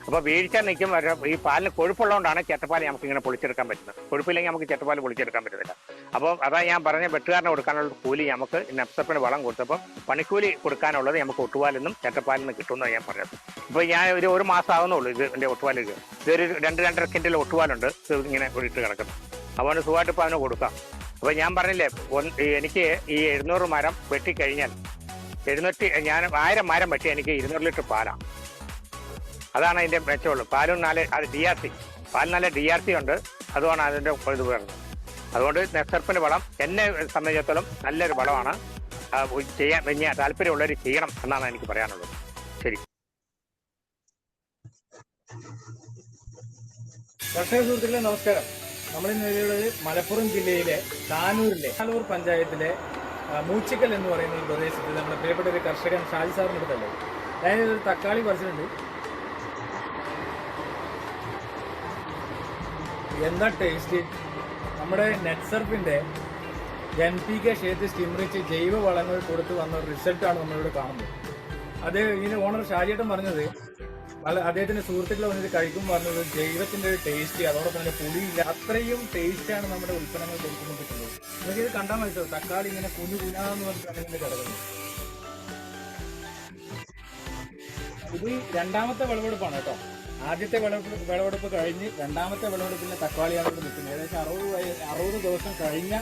അപ്പോൾ വീഴ്ച നിൽക്കും. ഈ പാലിന് കൊഴുപ്പുള്ളതുകൊണ്ടാണ് ചേട്ടപ്പാൽ നമുക്ക് ഇങ്ങനെ പൊളിച്ചെടുക്കാൻ പറ്റുന്നത്. കൊഴുപ്പില്ലെങ്കിൽ നമുക്ക് ചേട്ടപ്പാൽ പൊളിച്ചെടുക്കാൻ പറ്റത്തില്ല. അപ്പോൾ അതാ ഞാൻ പറഞ്ഞ വെട്ടുകാരന് കൊടുക്കാനുള്ള കൂലി നമുക്ക് നെപ്സപ്പിന് വളം കൊടുത്തപ്പോൾ പണിക്കൂലി കൊടുക്കാനുള്ളത് നമുക്ക് ഒട്ടുപാലിൽ നിന്നും ചേട്ടപ്പാലിൽ നിന്ന് കിട്ടുമെന്ന് ഞാൻ പറഞ്ഞത്. ഇപ്പോൾ ഞാൻ ഒരു മാസം ആകുന്നുള്ളൂ ഇത് എൻ്റെ ഒട്ടുപാൽ. ഇതൊരു 2-2.5 കിൻഡൽ ഒട്ടുപാലുണ്ട്. ഇത് ഇങ്ങനെ ഇട്ട് കിടക്കുന്നു. അവന് സുഖമായിട്ട് ഇപ്പോൾ അവന് കൊടുക്കാം. അപ്പോൾ ഞാൻ പറഞ്ഞില്ലേ, എനിക്ക് ഈ 700 മരം വെട്ടിക്കഴിഞ്ഞാൽ ഞാൻ 1000 മരം വെട്ടി എനിക്ക് 200 ലിറ്റർ പാലാണ്. അതാണ് അതിൻ്റെ മെച്ചമുള്ളൂ. പാലും നല്ല പാൽ നല്ല DRC ഉണ്ട്. അതുമാണ് അതിൻ്റെ ഇത് പറയുന്നത്. അതുകൊണ്ട് നെക്സർപ്പിൻ്റെ വളം എന്നെ സംബന്ധിച്ചിടത്തോളം നല്ലൊരു വളമാണ്. ചെയ്യാൻ വലിയ താല്പര്യമുള്ളവർ ചെയ്യണം എന്നാണ് എനിക്ക് പറയാനുള്ളത്. ശരി. കർഷക സുഹൃത്തുക്കളെ നമസ്കാരം. നമ്മളിന്ന് ഉള്ളത് മലപ്പുറം ജില്ലയിലെ താനൂർ പഞ്ചായത്തിലെ മൂച്ചിക്കൽ എന്ന് പറയുന്ന ഈ പ്രദേശത്ത് നമ്മുടെ പ്രിയപ്പെട്ട ഒരു കർഷകൻ ഷാജി സാറിന് അടുത്തല്ലേ. ഞാനൊരു തക്കാളി പറിച്ചിട്ടുണ്ട്. എന്താ ടേസ്റ്റ്! നമ്മുടെ നെറ്റ്സർഫിന്റെ NPK ക്ഷേത്ര സ്റ്റിംറിച്ച് ജൈവ വളങ്ങൾ കൊടുത്ത് വന്ന റിസൾട്ടാണ് നമ്മളിവിടെ കാണുന്നത്. അത് ഇതിന് ഓണർ ഷാജിയേട്ടൻ പറഞ്ഞത്, അദ്ദേഹത്തിന്റെ സുഹൃത്തുക്കൾ വന്നിട്ട് കഴിക്കും പറഞ്ഞത് ജൈവത്തിന്റെ ഒരു ടേസ്റ്റ്, അതോടൊപ്പം തന്നെ പുളിയില്ല, അത്രയും ടേസ്റ്റാണ് നമ്മുടെ ഉൽപ്പന്നങ്ങൾ കൊടുക്കുന്നത് കിട്ടുന്നത്. നിങ്ങൾക്ക് ഇത് കണ്ടാൽ മനസ്സിലാവും. തക്കാളി ഇങ്ങനെ കുഞ്ഞാന്ന് പറഞ്ഞിട്ടാണ് ഇതിന്റെ കിടക്കുന്നത്. ഇത് രണ്ടാമത്തെ വിളവെടുപ്പാണ് കേട്ടോ. ആദ്യത്തെ വിളവെടുപ്പ് കഴിഞ്ഞ് രണ്ടാമത്തെ വിളവെടുപ്പിന്റെ തക്കാളിയാണ് ഇവിടെ നിൽക്കുന്നത്. ഏകദേശം 60 ദിവസം കഴിഞ്ഞ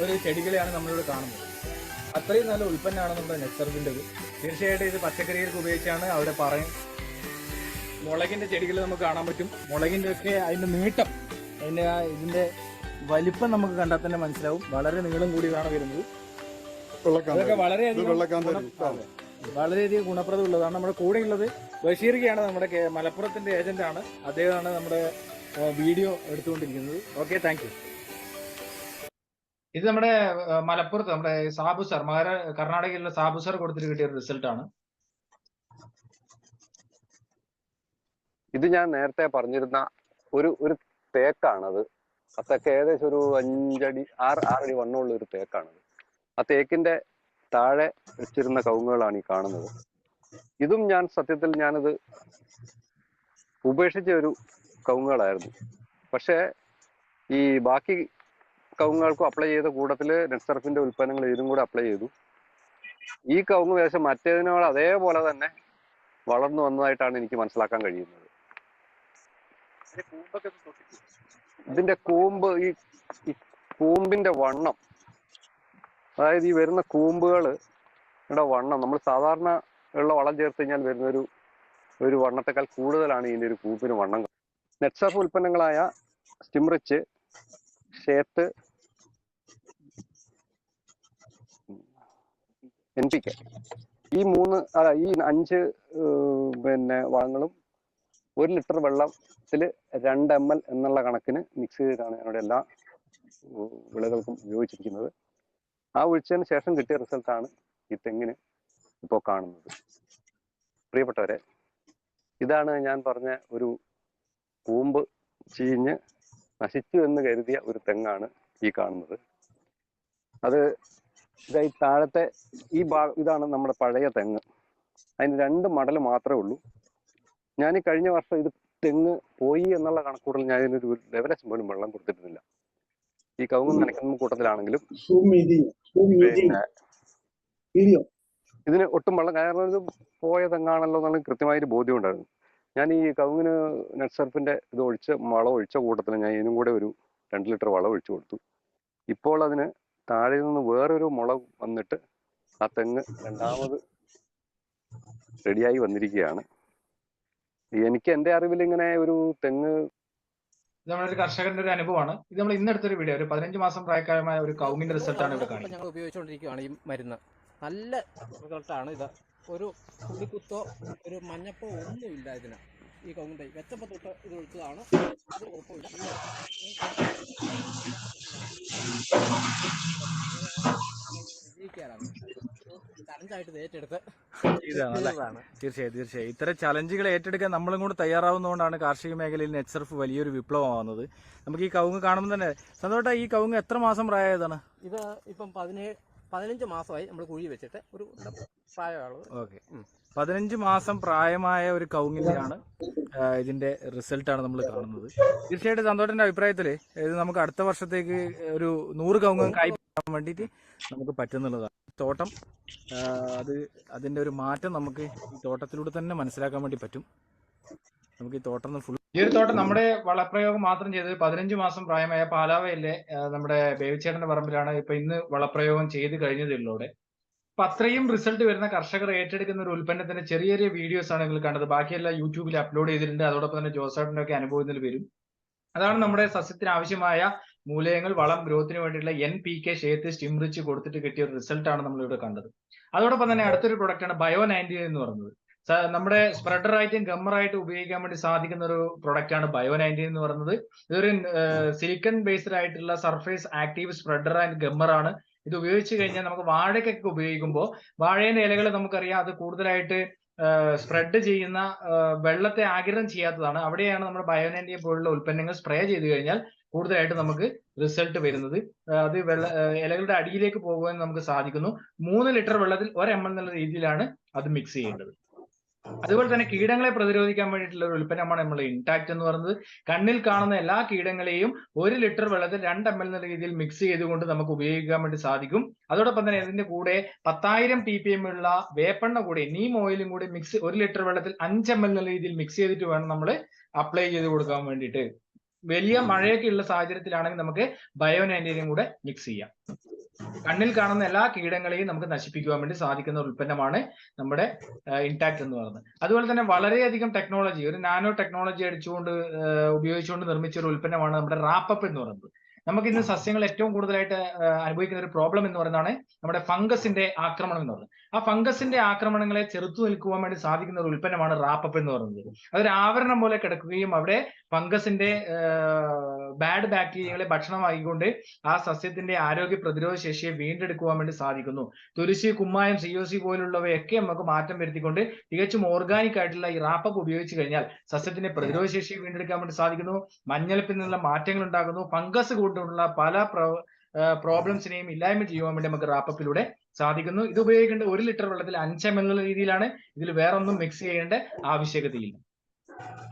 ഒരു ചെടികളെയാണ് നമ്മളിവിടെ കാണുന്നത്. അത്രയും നല്ല ഉൽപ്പന്നമാണ് നമ്മുടെ നെറ്റ്സർഫിൻ്റെത്. തീർച്ചയായിട്ടും ഇത് പച്ചക്കറികൾക്ക് ഉപയോഗിച്ചാണ് അവിടെ പറയും. മുളകിന്റെ ചെടികൾ നമുക്ക് കാണാൻ പറ്റും. മുളകിന്റെ ഒക്കെ അതിന്റെ നീട്ടം, ഇതിന്റെ വലിപ്പം നമുക്ക് കണ്ടാൽ തന്നെ മനസ്സിലാവും. വളരെ നീളം കൂടിയാണ് വരുന്നത്. അതൊക്കെ വളരെയധികം ഗുണപ്രദമുള്ളതാണ്. നമ്മുടെ കൂടെയുള്ളത് ബഷീർക്കയാണ്, നമ്മുടെ മലപ്പുറത്തിന്റെ ഏജന്റാണ്. അദ്ദേഹമാണ് നമ്മുടെ വീഡിയോ എടുത്തുകൊണ്ടിരിക്കുന്നത്. Okay, thank you. ഇത് നമ്മുടെ മലപ്പുറത്ത് നമ്മുടെ സാബു സാർ, കർണാടകയിലുള്ള സാബു സാർ കൊടുത്തിട്ട് കിട്ടിയ ഒരു റിസൾട്ടാണ്. ഇത് ഞാൻ നേരത്തെ പറഞ്ഞിരുന്ന ഒരു തേക്കാണത്. ആ തെക്ക് ഏകദേശം ഒരു 5 അടി 6 അടി വണ്ണമുള്ള ഒരു തേക്കാണത്. ആ തേക്കിന്റെ താഴെ വെച്ചിരുന്ന കവുങ്ങുകളാണ് ഈ കാണുന്നത്. ഇതും ഞാൻ സത്യത്തിൽ ഞാനത് ഉപേക്ഷിച്ച ഒരു കവുങ്ങുകളായിരുന്നു. പക്ഷേ ഈ ബാക്കി കവുങ്ങുകൾക്കും അപ്ലൈ ചെയ്ത കൂട്ടത്തില് നെറ്റ്സർഫിന്റെ ഉൽപ്പന്നങ്ങൾ ഇതിനും കൂടെ അപ്ലൈ ചെയ്തു. ഈ കവുങ്ങ് ഏകദേശം മറ്റേതിനോട് അതേപോലെ തന്നെ വളർന്നു വന്നതായിട്ടാണ് എനിക്ക് മനസ്സിലാക്കാൻ കഴിയുന്നത്. ഇതിന്റെ ഈ കൂമ്പിന്റെ വണ്ണം, അതായത് ഈ വരുന്ന കൂമ്പുകളുടെ വണ്ണം നമ്മൾ സാധാരണ ഉള്ള വളം ചേർത്ത് കഴിഞ്ഞാൽ വരുന്ന ഒരു വണ്ണത്തെക്കാൾ കൂടുതലാണ് ഇതിന്റെ ഒരു കൂമ്പിന് വണ്ണം. നെറ്റ്സർഫ് ഉൽപ്പന്നങ്ങളായ സ്റ്റിംറിച്ച്, ഷേത്ത്, NPK, ഈ 5 വളങ്ങളും 1 ലിറ്റർ വെള്ളത്തിൽ 2 ml എന്നുള്ള കണക്കിന് മിക്സ് ചെയ്താണ് ഞാനിവിടെ എല്ലാ വിളകൾക്കും ഉപയോഗിച്ചിരിക്കുന്നത്. ആ ഒഴിച്ചതിന് ശേഷം കിട്ടിയ റിസൾട്ടാണ് ഈ തെങ്ങിന് ഇപ്പോൾ കാണുന്നത്. പ്രിയപ്പെട്ടവരെ, ഇതാണ് ഞാൻ പറഞ്ഞ ഒരു കൂമ്പ് ചീഞ്ഞ് നശിച്ചു എന്ന് കരുതിയ ഒരു തെങ്ങാണ് ഈ കാണുന്നത്. അത് ഈ താഴത്തെ ഈ ഇതാണ് നമ്മുടെ പഴയ തെങ്ങ്. അതിന് 2 മടൽ മാത്രമേ ഉള്ളൂ. ഞാൻ ഈ കഴിഞ്ഞ വർഷം ഇത് തെങ്ങ് പോയി എന്നുള്ള കണക്കൂടൽ ഞാൻ ഇതിനൊരു ലെവലശം പോലും വെള്ളം കൊടുത്തിരുന്നില്ല. ഈ കവുങ്ങ് നനയ്ക്കുന്ന കൂട്ടത്തിലാണെങ്കിലും ഇതിന് ഒട്ടും വെള്ളം, കാരണം ഇത് പോയ തെങ്ങാണല്ലോ എന്നുള്ള കൃത്യമായൊരു ബോധ്യം ഉണ്ടായിരുന്നു. ഞാൻ ഈ കവുങ്ങിന് നെറ്റ്സർഫിന്റെ ഇത് വളം ഒഴിച്ച കൂട്ടത്തിൽ ഞാൻ ഇതിനും കൂടെ ഒരു 2 ലിറ്റർ വളം ഒഴിച്ചു കൊടുത്തു. ഇപ്പോൾ അതിന് താഴെ നിന്ന് വേറൊരു മുള വന്നിട്ട് ആ തെങ്ങ് രണ്ടാമത് റെഡിയായി വന്നിരിക്കുകയാണ്. എനിക്ക് എന്റെ അറിവിൽ ഇങ്ങനെ ഒരു തെങ്ങ്, നമ്മളൊരു കർഷകന്റെ ഒരു അനുഭവമാണ് ഇത്. നമ്മൾ ഇന്നെടുത്തൊരു വീഡിയോ, ഒരു 15 മാസം പ്രായക്കാരമായ ഒരു കവുങ്ങിന്റെ റിസൾട്ടാണ് ഇവിടെ കാണുന്നത്. ഞങ്ങൾ ഉപയോഗിച്ചുകൊണ്ടിരിക്കുകയാണ് ഈ മരുന്ന്. നല്ല റിസൾട്ടാണ് ഇത്. ഒരു പുള്ളിക്കുത്തോ ഒരു മഞ്ഞപ്പോ ഒന്നുമില്ല ഇതിന്. ഈ കവുങ്ങിന്റെ വെച്ചപ്പോ തൊട്ട് ഇത് ഒഴിച്ചതാണ്. അത് കുഴപ്പമില്ല. ചലഞ്ചായിട്ട് ഏറ്റെടുത്ത് തീർച്ചയായും ഇത്തരം ചലഞ്ചുകൾ ഏറ്റെടുക്കാൻ നമ്മളും കൂടെ തയ്യാറാവുന്നതുകൊണ്ടാണ് കാർഷിക മേഖലയിൽ നെറ്റ്സർഫ് വലിയൊരു വിപ്ലവമാവുന്നത്. നമുക്ക് ഈ കവുങ്ങ് കാണുമ്പോൾ തന്നെ സന്തോഷം. ഈ കവുങ്ങ് എത്ര മാസം പ്രായമായതാണ്? ഇത് ഇപ്പം 15 മാസമായി നമ്മൾ കുഴി വെച്ചിട്ട് ഒരു പ്രായമുള്ളത്. ഓക്കെ, 15 മാസം പ്രായമായ ഒരു കവുങ്ങിന്റെയാണ് ഇതിന്റെ റിസൾട്ടാണ് നമ്മൾ കാണുന്നത്. തീർച്ചയായിട്ടും സന്തോഷന്റെ അഭിപ്രായത്തില് ഇത് നമുക്ക് അടുത്ത വർഷത്തേക്ക് ഒരു 100 കവുങ്ങ് കായ്ക്കാൻ വേണ്ടിയിട്ട് നമുക്ക് പറ്റുന്നുള്ളതാണ്. തോട്ടം അതിന്റെ ഒരു മാറ്റം നമുക്ക് ഈ തോട്ടത്തിലൂടെ തന്നെ മനസ്സിലാക്കാൻ വേണ്ടി പറ്റും. നമുക്ക് ഈ തോട്ടം ഫുൾ ഈ ഒരു തോട്ടം നമ്മുടെ വളപ്രയോഗം മാത്രം ചെയ്തത് 15 മാസം പ്രായമായ പാലാവയിലെ നമ്മുടെ ബേബിച്ചേട്ടന്റെ പറമ്പിലാണ് ഇപ്പൊ ഇന്ന് വളപ്രയോഗം ചെയ്ത് കഴിഞ്ഞതിലൂടെ. അപ്പൊ അത്രയും റിസൾട്ട് വരുന്ന കർഷകർ ഏറ്റെടുക്കുന്ന ഒരു ഉൽപ്പന്നത്തിന്റെ ചെറിയ ചെറിയ വീഡിയോസ് ആണ് നിങ്ങൾ കണ്ടത്. ബാക്കിയെല്ലാം യൂട്യൂബിൽ അപ്ലോഡ് ചെയ്തിട്ടുണ്ട്. അതോടൊപ്പം തന്നെ ജോസേട്ടന്റെ ഒക്കെ അനുഭവത്തിൽ വരും. അതാണ് നമ്മുടെ സസ്യത്തിന് ആവശ്യമായ മൂലകങ്ങൾ, വളം, ഗ്രോത്തിന് വേണ്ടിയുള്ള NPK, ഷേത്ത്, സ്റ്റിംറിച്ച് കൊടുത്തിട്ട് കിട്ടിയ ഒരു റിസൾട്ട് ആണ് നമ്മൾ ഇവിടെ കണ്ടത്. അതോടൊപ്പം തന്നെ അടുത്തൊരു പ്രൊഡക്റ്റ് ആണ് ബയോ-19 എന്ന് പറയുന്നത്. നമ്മുടെ സ്പ്രെഡറായിട്ടും ഗമ്മറായിട്ടും ഉപയോഗിക്കാൻ വേണ്ടി സാധിക്കുന്ന ഒരു പ്രൊഡക്റ്റ് ആണ് ബയോ-19 എന്ന് പറയുന്നത്. ഇതൊരു സിലിക്കൺ ബേസ്ഡ് ആയിട്ടുള്ള സർഫേസ് ആക്റ്റീവ് സ്പ്രെഡർ ആൻഡ് ഗമ്മർ ആണ്. ഇത് ഉപയോഗിച്ച് കഴിഞ്ഞാൽ നമുക്ക് വാഴയ്ക്കൊക്കെ ഉപയോഗിക്കുമ്പോൾ വാഴയുടെ ഇലകൾ നമുക്കറിയാം അത് കൂടുതലായിട്ട് സ്പ്രെഡ് ചെയ്യുന്ന വെള്ളത്തെ ആഗിരണം ചെയ്യാത്തതാണ്. അവിടെയാണ് നമ്മുടെ ബയോ-19 പോലുള്ള ഉൽപ്പന്നങ്ങൾ സ്പ്രേ ചെയ്ത് കഴിഞ്ഞാൽ കൂടുതലായിട്ട് നമുക്ക് റിസൾട്ട് വരുന്നത്. അത് ഇലകളുടെ അടിയിലേക്ക് പോകുവാൻ നമുക്ക് സാധിക്കുന്നു. 3 ലിറ്റർ വെള്ളത്തിൽ 1 ml എന്നുള്ള രീതിയിലാണ് അത് മിക്സ് ചെയ്യേണ്ടത്. അതുപോലെ തന്നെ കീടങ്ങളെ പ്രതിരോധിക്കാൻ വേണ്ടിയിട്ടുള്ള ഒരു ഉൽപ്പന്നമാണ് നമ്മൾ ഇൻടാക്ട് എന്ന് പറയുന്നത്. കണ്ണിൽ കാണുന്ന എല്ലാ കീടങ്ങളെയും 1 ലിറ്റർ വെള്ളത്തിൽ 2 ml എന്ന രീതിയിൽ മിക്സ് ചെയ്തുകൊണ്ട് നമുക്ക് ഉപയോഗിക്കാൻ വേണ്ടി സാധിക്കും. അതോടൊപ്പം തന്നെ ഇതിന്റെ കൂടെ 10,000 ppm ഉള്ള വേപ്പെണ്ണ കൂടി, നീം ഓയിലും കൂടി 1 ലിറ്റർ വെള്ളത്തിൽ 5 ml എന്നുള്ള രീതിയിൽ മിക്സ് ചെയ്തിട്ട് വേണം നമ്മൾ അപ്ലൈ ചെയ്ത് കൊടുക്കാൻ വേണ്ടിയിട്ട്. വലിയ മഴയൊക്കെ ഉള്ള സാഹചര്യത്തിലാണെങ്കിൽ നമുക്ക് ബയോ-19 കൂടെ മിക്സ് ചെയ്യാം. കണ്ണിൽ കാണുന്ന എല്ലാ കീടങ്ങളെയും നമുക്ക് നശിപ്പിക്കുവാൻ വേണ്ടി സാധിക്കുന്ന ഒരു ഉൽപ്പന്നമാണ് നമ്മുടെ ഇൻടാക്ട് എന്ന് പറയുന്നത്. അതുപോലെ തന്നെ വളരെയധികം ടെക്നോളജി, ഒരു നാനോ ടെക്നോളജി ഉപയോഗിച്ചുകൊണ്ട് നിർമ്മിച്ച ഒരു ഉൽപ്പന്നമാണ് നമ്മുടെ റാപ്പപ്പ് എന്ന് പറയുന്നത്. നമുക്ക് ഇന്ന് സസ്യങ്ങൾ ഏറ്റവും കൂടുതലായിട്ട് അനുഭവിക്കുന്ന ഒരു പ്രോബ്ലം എന്ന് പറയുന്നതാണ് നമ്മുടെ ഫംഗസിന്റെ ആക്രമണം എന്ന് പറയുന്നത്. ആ ഫംഗസിന്റെ ആക്രമണങ്ങളെ ചെറുത്തു നിൽക്കുവാൻ വേണ്ടി സാധിക്കുന്ന ഒരു ഉൽപ്പന്നമാണ് റാപ്പപ്പ് എന്ന് പറയുന്നത്. അതൊരു ആവരണം പോലെ കിടക്കുകയും അവിടെ ഫംഗസിന്റെ ബാഡ് ബാക്ടീരിയകളെ ഭക്ഷണമാക്കിക്കൊണ്ട് ആ സസ്യത്തിന്റെ ആരോഗ്യ പ്രതിരോധ ശേഷിയെ വീണ്ടെടുക്കുവാൻ വേണ്ടി സാധിക്കുന്നു. തുലസി, കുമ്മായം, COC പോലുള്ളവയൊക്കെ നമുക്ക് മാറ്റം വരുത്തിക്കൊണ്ട് തികച്ചും ഓർഗാനിക് ആയിട്ടുള്ള ഈ റാപ്പപ്പ് ഉപയോഗിച്ച് കഴിഞ്ഞാൽ സസ്യത്തിന്റെ പ്രതിരോധ ശേഷിയെ വീണ്ടെടുക്കാൻ വേണ്ടി സാധിക്കുന്നു. മഞ്ഞളിപ്പിൽ നിന്നുള്ള മാറ്റങ്ങൾ ഉണ്ടാകുന്നു. ഫംഗസ് കൊണ്ടുള്ള പല പ്രോബ്ലംസിനെയും ഇല്ലായ്മ ചെയ്യുവാൻ വേണ്ടി നമുക്ക് റാപ്പപ്പിലൂടെ സാധിക്കുന്നു. ഇത് ഉപയോഗിക്കേണ്ട 1 ലിറ്റർ വെള്ളത്തിൽ 5 ml എന്നുള്ള രീതിയിലാണ്. ഇതിൽ വേറൊന്നും മിക്സ് ചെയ്യേണ്ട ആവശ്യകതയില്ല.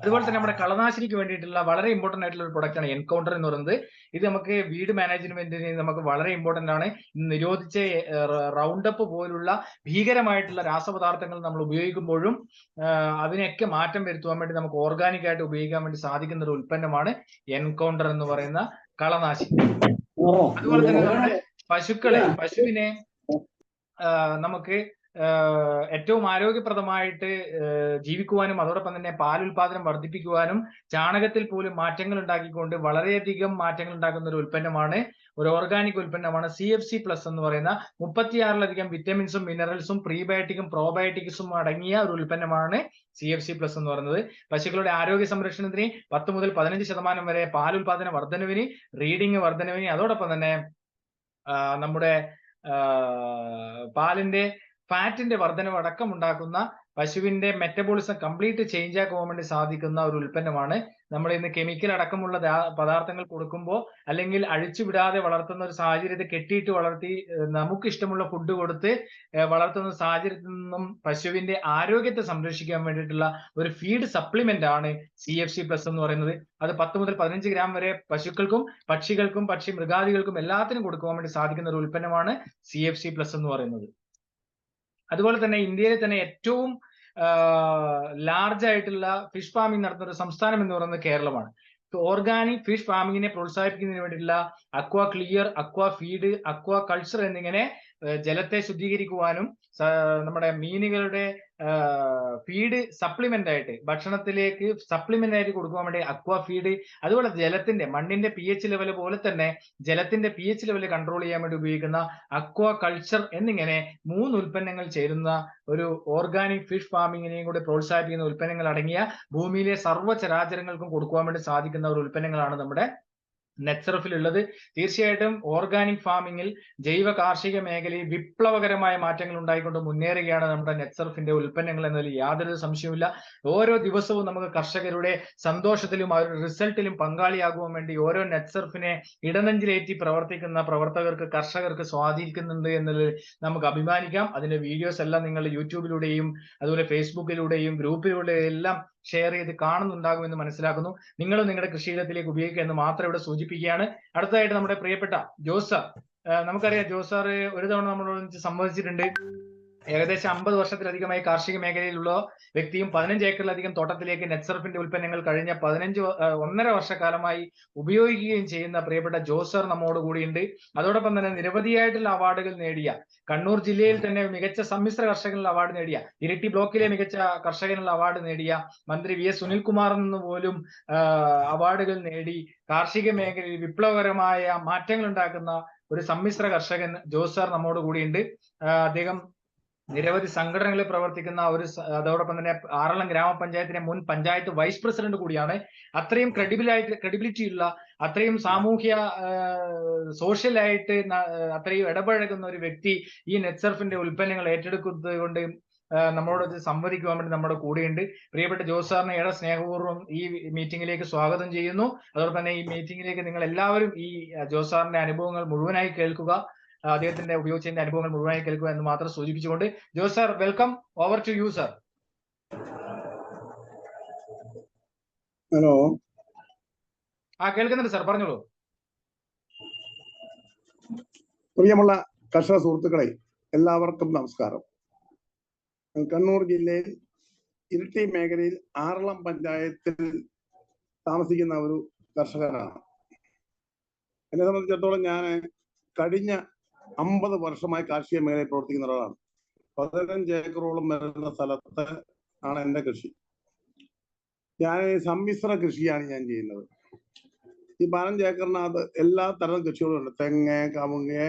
അതുപോലെ തന്നെ നമ്മുടെ കളനാശിനിക്ക് വേണ്ടിയിട്ടുള്ള വളരെ ഇമ്പോർട്ടന്റ് ആയിട്ടുള്ള ഒരു പ്രൊഡക്റ്റ് ആണ് എൻകൗണ്ടർ എന്ന് പറയുന്നത്. ഇത് നമുക്ക് വീട് മാനേജ്മെന്റിന് നമുക്ക് വളരെ ഇമ്പോർട്ടന്റ് ആണ്. നിരോധിച്ച റൗണ്ടപ്പ് പോലുള്ള ഭീകരമായിട്ടുള്ള രാസപദാർത്ഥങ്ങൾ നമ്മൾ ഉപയോഗിക്കുമ്പോഴും അതിനൊക്കെ മാറ്റം വരുത്തുവാൻ വേണ്ടി നമുക്ക് ഓർഗാനിക് ആയിട്ട് ഉപയോഗിക്കാൻ വേണ്ടി സാധിക്കുന്ന ഒരു ഉൽപ്പന്നമാണ് എൻകൗണ്ടർ എന്ന് പറയുന്ന കളനാശിനി. അതുപോലെ തന്നെ നമ്മുടെ പശുവിനെ നമുക്ക് ഏറ്റവും ആരോഗ്യപ്രദമായിട്ട് ജീവിക്കുവാനും അതോടൊപ്പം തന്നെ പാലുൽപാദനം വർദ്ധിപ്പിക്കുവാനും ചാണകത്തിൽ പോലും മാറ്റങ്ങൾ ഉണ്ടാക്കിക്കൊണ്ട് വളരെയധികം മാറ്റങ്ങൾ ഉണ്ടാക്കുന്ന ഒരു ഉൽപ്പന്നമാണ്, ഒരു ഓർഗാനിക് ഉൽപ്പന്നമാണ് CFC പ്ലസ് എന്ന് പറയുന്ന 36ലധികം വിറ്റമിൻസും മിനറൽസും പ്രീബയോട്ടിക്കും പ്രോബയോട്ടിക്സും അടങ്ങിയ ഒരു ഉൽപ്പന്നമാണ് CFC പ്ലസ് എന്ന് പറയുന്നത്. പശുക്കളുടെ ആരോഗ്യ സംരക്ഷണത്തിന് 10 മുതൽ 15% വരെ പാലുൽപാദന വർധനവിന്, റീഡിങ് വർധനവിന്, അതോടൊപ്പം തന്നെ നമ്മുടെ പാലിന്റെ ഫാറ്റിന്റെ വർധനവ് അടക്കം ഉണ്ടാക്കുന്ന പശുവിന്റെ മെറ്റബോളിസം കംപ്ലീറ്റ് ചേഞ്ച് ആക്കുവാൻ വേണ്ടി സാധിക്കുന്ന ഒരു ഉൽപ്പന്നമാണ്. നമ്മൾ ഇന്ന് കെമിക്കൽ അടക്കമുള്ള പദാർത്ഥങ്ങൾ കൊടുക്കുമ്പോൾ അല്ലെങ്കിൽ അഴിച്ചുവിടാതെ വളർത്തുന്ന ഒരു സാഹചര്യത്തെ കെട്ടിയിട്ട് വളർത്തി നമുക്ക് ഇഷ്ടമുള്ള ഫുഡ് കൊടുത്ത് വളർത്തുന്ന സാഹചര്യത്തിൽ നിന്നും പശുവിന്റെ ആരോഗ്യത്തെ സംരക്ഷിക്കാൻ വേണ്ടിയിട്ടുള്ള ഒരു ഫീഡ് സപ്ലിമെന്റ് ആണ് CFC പ്ലസ് എന്ന് പറയുന്നത്. അത് 10 മുതൽ 15 ഗ്രാം വരെ പശുക്കൾക്കും പക്ഷികൾക്കും പക്ഷി മൃഗാദികൾക്കും എല്ലാത്തിനും കൊടുക്കുവാൻ വേണ്ടി സാധിക്കുന്ന ഒരു ഉൽപ്പന്നമാണ് CFC പ്ലസ് എന്ന് പറയുന്നത്. അതുപോലെ തന്നെ ഇന്ത്യയിലെ തന്നെ ഏറ്റവും ലാർജ് ആയിട്ടുള്ള ഫിഷ് ഫാമിംഗ് നടത്തുന്ന ഒരു സംസ്ഥാനം എന്ന് പറയുന്നത് കേരളമാണ്. ഓർഗാനിക് ഫിഷ് ഫാമിങ്ങിനെ പ്രോത്സാഹിപ്പിക്കുന്നതിന് വേണ്ടിയിട്ടുള്ള അക്വാ ക്ലിയർ, അക്വാ ഫീഡ്, അക്വാ കൾച്ചർ എന്നിങ്ങനെ ജലത്തെ ശുദ്ധീകരിക്കുവാനും നമ്മുടെ മീനുകളുടെ ഫീഡ് സപ്ലിമെന്റ് ആയിട്ട് ഭക്ഷണത്തിലേക്ക് സപ്ലിമെന്റ് ആയിട്ട് കൊടുക്കാൻ വേണ്ടി അക്വാ ഫീഡ്, അതുപോലെ ജലത്തിന്റെ മണ്ണിന്റെ pH ലെവൽ പോലെ തന്നെ ജലത്തിന്റെ pH ലെവൽ കൺട്രോൾ ചെയ്യാൻ വേണ്ടി ഉപയോഗിക്കുന്ന അക്വാ കൾച്ചർ എന്നിങ്ങനെ 3 ഉൽപ്പന്നങ്ങൾ ചേരുന്ന ഒരു ഓർഗാനിക് ഫിഷ് ഫാമിങ്ങിനെയും കൂടി പ്രോത്സാഹിപ്പിക്കുന്ന ഉൽപ്പന്നങ്ങൾ അടങ്ങിയ ഭൂമിയിലെ സർവ്വചരാചരങ്ങൾക്കും കൊടുക്കുവാൻ വേണ്ടി സാധിക്കുന്ന ഒരു ഉൽപ്പന്നങ്ങളാണ് നമ്മുടെ നെറ്റ്സർഫിലുള്ളത്. തീർച്ചയായിട്ടും ഓർഗാനിക് ഫാമിങ്ങിൽ ജൈവ കാർഷിക മേഖലയിൽ വിപ്ലവകരമായ മാറ്റങ്ങൾ ഉണ്ടായിക്കൊണ്ട് മുന്നേറുകയാണ് നമ്മുടെ നെറ്റ്സർഫിന്റെ ഉൽപ്പന്നങ്ങൾ എന്നതിൽ യാതൊരു സംശയവുമില്ല. ഓരോ ദിവസവും നമുക്ക് കർഷകരുടെ സന്തോഷത്തിലും അവരുടെ റിസൾട്ടിലും പങ്കാളിയാകുവാൻ വേണ്ടി ഓരോ നെറ്റ്സർഫിനെ ഇടനെഞ്ചിലേറ്റി പ്രവർത്തിക്കുന്ന പ്രവർത്തകർക്ക്, കർഷകർക്ക് സ്വാധീനിക്കുന്നുണ്ട് എന്നതിൽ നമുക്ക് അഭിമാനിക്കാം. അതിന്റെ വീഡിയോസ് എല്ലാം നിങ്ങൾ യൂട്യൂബിലൂടെയും അതുപോലെ ഫേസ്ബുക്കിലൂടെയും ഗ്രൂപ്പിലൂടെയും എല്ലാം ഷെയർ ചെയ്ത് കാണുന്നുണ്ടാകുമെന്ന് മനസ്സിലാക്കുന്നു. നിങ്ങളും നിങ്ങളുടെ കൃഷിയിടത്തിലേക്ക് ഉപയോഗിക്കുക എന്ന് മാത്രം ഇവിടെ സൂചിപ്പിക്കുകയാണ്. അടുത്തതായിട്ട് നമ്മുടെ പ്രിയപ്പെട്ട ജോസ് സാർ, നമുക്കറിയാം ജോസ് സാർ ഒരു തവണ നമ്മളോട് സംവദിച്ചിട്ടുണ്ട്. ഏകദേശം 50 വർഷത്തിലധികമായി കാർഷിക മേഖലയിലുള്ള വ്യക്തിയും 15 ഏക്കറിലധികം തോട്ടത്തിലേക്ക് നെറ്റ്സർഫിന്റെ ഉൽപ്പന്നങ്ങൾ കഴിഞ്ഞ 1.5 വർഷക്കാലമായി ഉപയോഗിക്കുകയും ചെയ്യുന്ന പ്രിയപ്പെട്ട ജോസ് സർ നമ്മോട് കൂടിയുണ്ട്. അതോടൊപ്പം തന്നെ നിരവധിയായിട്ടുള്ള അവാർഡുകൾ നേടിയ, കണ്ണൂർ ജില്ലയിൽ തന്നെ മികച്ച സമ്മിശ്ര കർഷകനുള്ള അവാർഡ് നേടിയ, ഇരിട്ടി ബ്ലോക്കിലെ മികച്ച കർഷകനുള്ള അവാർഡ് നേടിയ, മന്ത്രി VS സുനിൽകുമാറിൽ നിന്ന് പോലും അവാർഡുകൾ നേടി കാർഷിക മേഖലയിൽ വിപ്ലവകരമായ മാറ്റങ്ങൾ ഉണ്ടാക്കുന്ന ഒരു സമ്മിശ്ര കർഷകൻ ജോസ് സർ നമ്മോട് കൂടിയുണ്ട്. അദ്ദേഹം നിരവധി സംഘടനകളിൽ പ്രവർത്തിക്കുന്ന അതോടൊപ്പം തന്നെ ആറളം ഗ്രാമപഞ്ചായത്തിലെ മുൻ പഞ്ചായത്ത് വൈസ് പ്രസിഡന്റ് കൂടിയാണ്. അത്രയും ക്രെഡിബിലിറ്റി ഉള്ള, അത്രയും സാമൂഹ്യ സോഷ്യലായിട്ട് അത്രയും ഇടപഴകുന്ന ഒരു വ്യക്തി ഈ നെറ്റ്സർഫിന്റെ ഉൽപ്പന്നങ്ങൾ ഏറ്റെടുക്കുന്നത് കൊണ്ട് നമ്മളോട് സംവദിക്കുവാൻ വേണ്ടി നമ്മുടെ കൂടെയുണ്ട്. പ്രിയപ്പെട്ട ജോസ് സാറിനെ ഏറെ സ്നേഹപൂർവ്വം ഈ മീറ്റിംഗിലേക്ക് സ്വാഗതം ചെയ്യുന്നു. അതോടൊപ്പം തന്നെ ഈ മീറ്റിംഗിലേക്ക് നിങ്ങൾ എല്ലാവരും ഈ ജോസ് സാറിന്റെ അനുഭവങ്ങൾ മുഴുവനായി കേൾക്കുക, അദ്ദേഹത്തിന്റെ ഉപയോഗിച്ചതിന്റെ അനുഭവങ്ങൾ മുഴുവനായി കേൾക്കുക എന്ന് മാത്രം സൂചിപ്പിച്ചുകൊണ്ട്, Jose sir, welcome. Over to you sir. Hello. കേൾക്കുന്നുണ്ട് സാർ, പറഞ്ഞോളൂ. പ്രിയമുള്ള കർഷക സുഹൃത്തുക്കളെ, എല്ലാവർക്കും നമസ്കാരം. കണ്ണൂർ ജില്ലയിൽ ഇരിട്ടി മേഖലയിൽ ആറളം പഞ്ചായത്തിൽ താമസിക്കുന്ന ഒരു കർഷകനാണ്. എന്നെ സംബന്ധിച്ചിടത്തോളം ഞാൻ കഴിഞ്ഞ 50 വർഷമായി കാർഷിക മേഖലയിൽ പ്രവർത്തിക്കുന്ന ഒരാളാണ്. 15 ഏക്കറോളം വരുന്ന സ്ഥലത്ത് ആണ് എൻ്റെ കൃഷി. ഞാൻ സമ്മിശ്ര കൃഷിയാണ് ഞാൻ ചെയ്യുന്നത്. ഈ 15 ഏക്കറിനകത്ത് എല്ലാ തരം കൃഷികളും ഉണ്ട്. തെങ്ങ്, കവുങ്ങ്,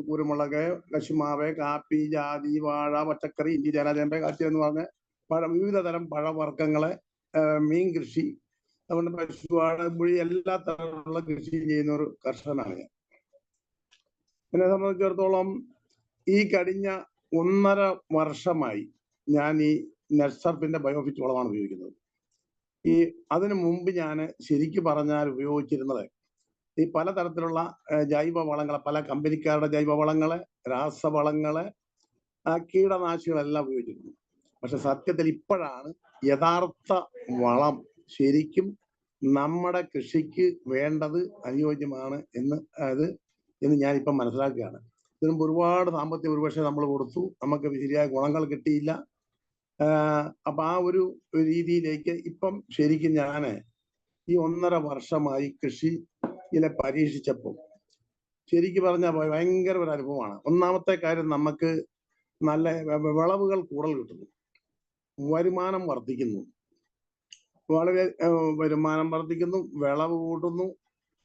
കുരുമുളക്, കശുമാവ്, കാപ്പി, ജാതി, വാഴ, പച്ചക്കറി, ഇഞ്ചി, ചേന, കാച്ചി എന്ന് പറഞ്ഞ വിവിധ തരം പഴവർഗ്ഗങ്ങളെ, മീൻ കൃഷി, അതുകൊണ്ട് പശുവാഴ, മുഴി, എല്ലാ തരത്തിലുള്ള കൃഷി ചെയ്യുന്ന ഒരു കർഷകനാണ് ഞാൻ. എന്നെ സംബന്ധിച്ചിടത്തോളം ഈ കഴിഞ്ഞ 1.5 വർഷമായി ഞാൻ ഈ നെറ്റ്സർഫിന്റെ ബയോഫിറ്റ് വളമാണ് ഉപയോഗിക്കുന്നത്. അതിനു മുമ്പ് ഞാൻ ശരിക്കും പറഞ്ഞാൽ ഉപയോഗിച്ചിരുന്നത് ഈ പലതരത്തിലുള്ള ജൈവവളങ്ങളെ, പല കമ്പനിക്കാരുടെ ജൈവവളങ്ങളെ, രാസവളങ്ങളെ, കീടനാശികളെല്ലാം ഉപയോഗിച്ചിരുന്നു. പക്ഷെ സത്യത്തിൽ ഇപ്പോഴാണ് യഥാർത്ഥ വളം ശരിക്കും നമ്മുടെ കൃഷിക്ക് വേണ്ടത്, അനുയോജ്യമാണ് എന്ന് ഞാനിപ്പം മനസ്സിലാക്കുകയാണ്. ഇതിനുമ്പ് ഒരുപാട് സാമ്പത്തിക ഒരുപക്ഷെ നമ്മൾ കൊടുത്തു, നമുക്ക് ശരിയായ ഗുണങ്ങൾ കിട്ടിയില്ല. അപ്പൊ ആ ഒരു രീതിയിലേക്ക് ഇപ്പം ശരിക്കും ഞാൻ ഈ 1.5 വർഷമായി കൃഷിയിലെ പരീക്ഷിച്ചപ്പോൾ ശരിക്കും പറഞ്ഞാൽ ഭയങ്കര ഒരു അനുഭവമാണ്. ഒന്നാമത്തെ കാര്യം, നമുക്ക് നല്ല വിളവുകൾ കൂടുതൽ കിട്ടുന്നു, വരുമാനം വർദ്ധിക്കുന്നു, വളരെ വരുമാനം വർദ്ധിക്കുന്നു, വിളവ് കൂട്ടുന്നു,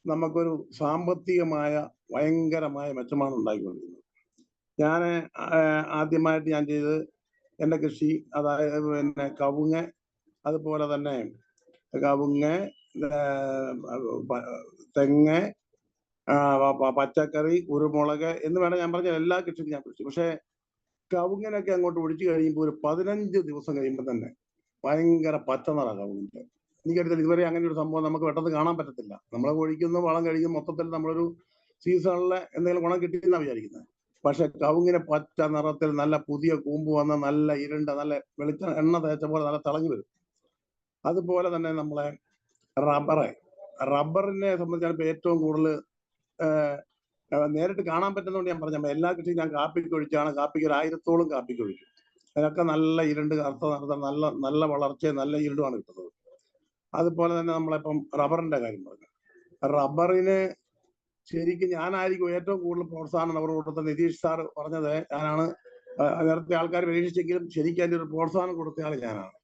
നമുക്കൊരു സാമ്പത്തികമായ ഭയങ്കരമായ മെച്ചമാണ് ഉണ്ടാക്കിക്കൊണ്ടിരിക്കുന്നത്. ഞാൻ ആദ്യമായിട്ട് ഞാൻ ചെയ്തത് എൻ്റെ കൃഷി, അതായത് പിന്നെ കവുങ്ങ്, അതുപോലെ തന്നെ കവുങ്ങ്, തെങ്ങ്, പച്ചക്കറി, കുരുമുളക് എന്ന് വേണം ഞാൻ പറഞ്ഞ എല്ലാ കൃഷിയും ഞാൻ പിടിച്ചു. പക്ഷെ കവുങ്ങിനൊക്കെ അങ്ങോട്ട് ഒഴിച്ചു കഴിയുമ്പോൾ ഒരു 15 ദിവസം കഴിയുമ്പോൾ തന്നെ ഭയങ്കര പച്ചനിറ കവുങ്ങിന്റെ. എനിക്കറിയത്തില്ല, ഇതുവരെ അങ്ങനെ ഒരു സംഭവം നമുക്ക് പെട്ടെന്ന് കാണാൻ പറ്റത്തില്ല. നമ്മളെ ഒഴിക്കുന്നു, വളം കഴിക്കും, മൊത്തത്തിൽ നമ്മളൊരു സീസണിലെ എന്തെങ്കിലും ഗുണം കിട്ടിയെന്നാണ് വിചാരിക്കുന്നത്. പക്ഷെ കവുങ്ങിന് പച്ച നിറത്തിൽ നല്ല പുതിയ കൂമ്പ് വന്ന, നല്ല ഇരുണ്ട, നല്ല എണ്ണ തേച്ച പോലെ നല്ല തിളങ്ങി വരും. അതുപോലെ തന്നെ നമ്മളെ റബ്ബറിനെ സംബന്ധിച്ചാണ് ഏറ്റവും കൂടുതൽ നേരിട്ട് കാണാൻ പറ്റുന്നതുകൊണ്ട് ഞാൻ പറഞ്ഞ എല്ലാ കൃഷിയും ഞാൻ കാപ്പിക്ക് ഒഴിച്ചാണ്. കാപ്പിക്ക് 1000-ഓളം കാപ്പിക്ക് ഒഴിക്കും. അതിനൊക്കെ നല്ല ഇരുണ്ട്, കറുത്ത നല്ല നല്ല വളർച്ചയും നല്ല ഇരുണ്ടുമാണ് കിട്ടുന്നത്. അതുപോലെ തന്നെ നമ്മളിപ്പം റബ്ബറിന്റെ കാര്യം പറഞ്ഞു. റബ്ബറിന് ശരിക്കും ഞാനായിരിക്കും ഏറ്റവും കൂടുതൽ പ്രോത്സാഹനം റബ്ബർ കൊടുത്ത. നിതീഷ് സാർ പറഞ്ഞത് ഞാനാണ്. നേരത്തെ ആൾക്കാർ പരീക്ഷിച്ചെങ്കിലും ശരിക്കും അതിൻ്റെ ഒരു പ്രോത്സാഹനം കൊടുത്തയാൾ ഞാനാണ്.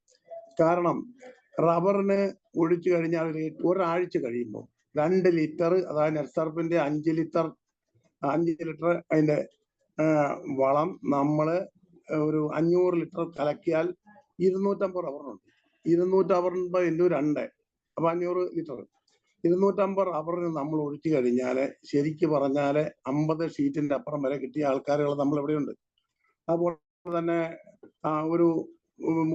കാരണം റബ്ബറിന് ഒഴിച്ചു കഴിഞ്ഞാൽ ഒരാഴ്ച കഴിയുമ്പോൾ 2 ലിറ്റർ, അതായത് നെറ്റ്സർഫിന്റെ 5 ലിറ്റർ അതിന്റെ വളം നമ്മൾ ഒരു 500 ലിറ്റർ കലക്കിയാൽ 250 റബ്ബറിനുണ്ട്. 250 × 2, അപ്പൊ 500 ലിറ്റർ. 250 റബ്ബറിന് നമ്മൾ ഒഴിച്ചു കഴിഞ്ഞാൽ ശരിക്ക് പറഞ്ഞാൽ 50 ഷീറ്റിന്റെ അപ്പുറം വരെ കിട്ടിയ ആൾക്കാരുകൾ നമ്മൾ എവിടെയുണ്ട്. അതുപോലെ തന്നെ ഒരു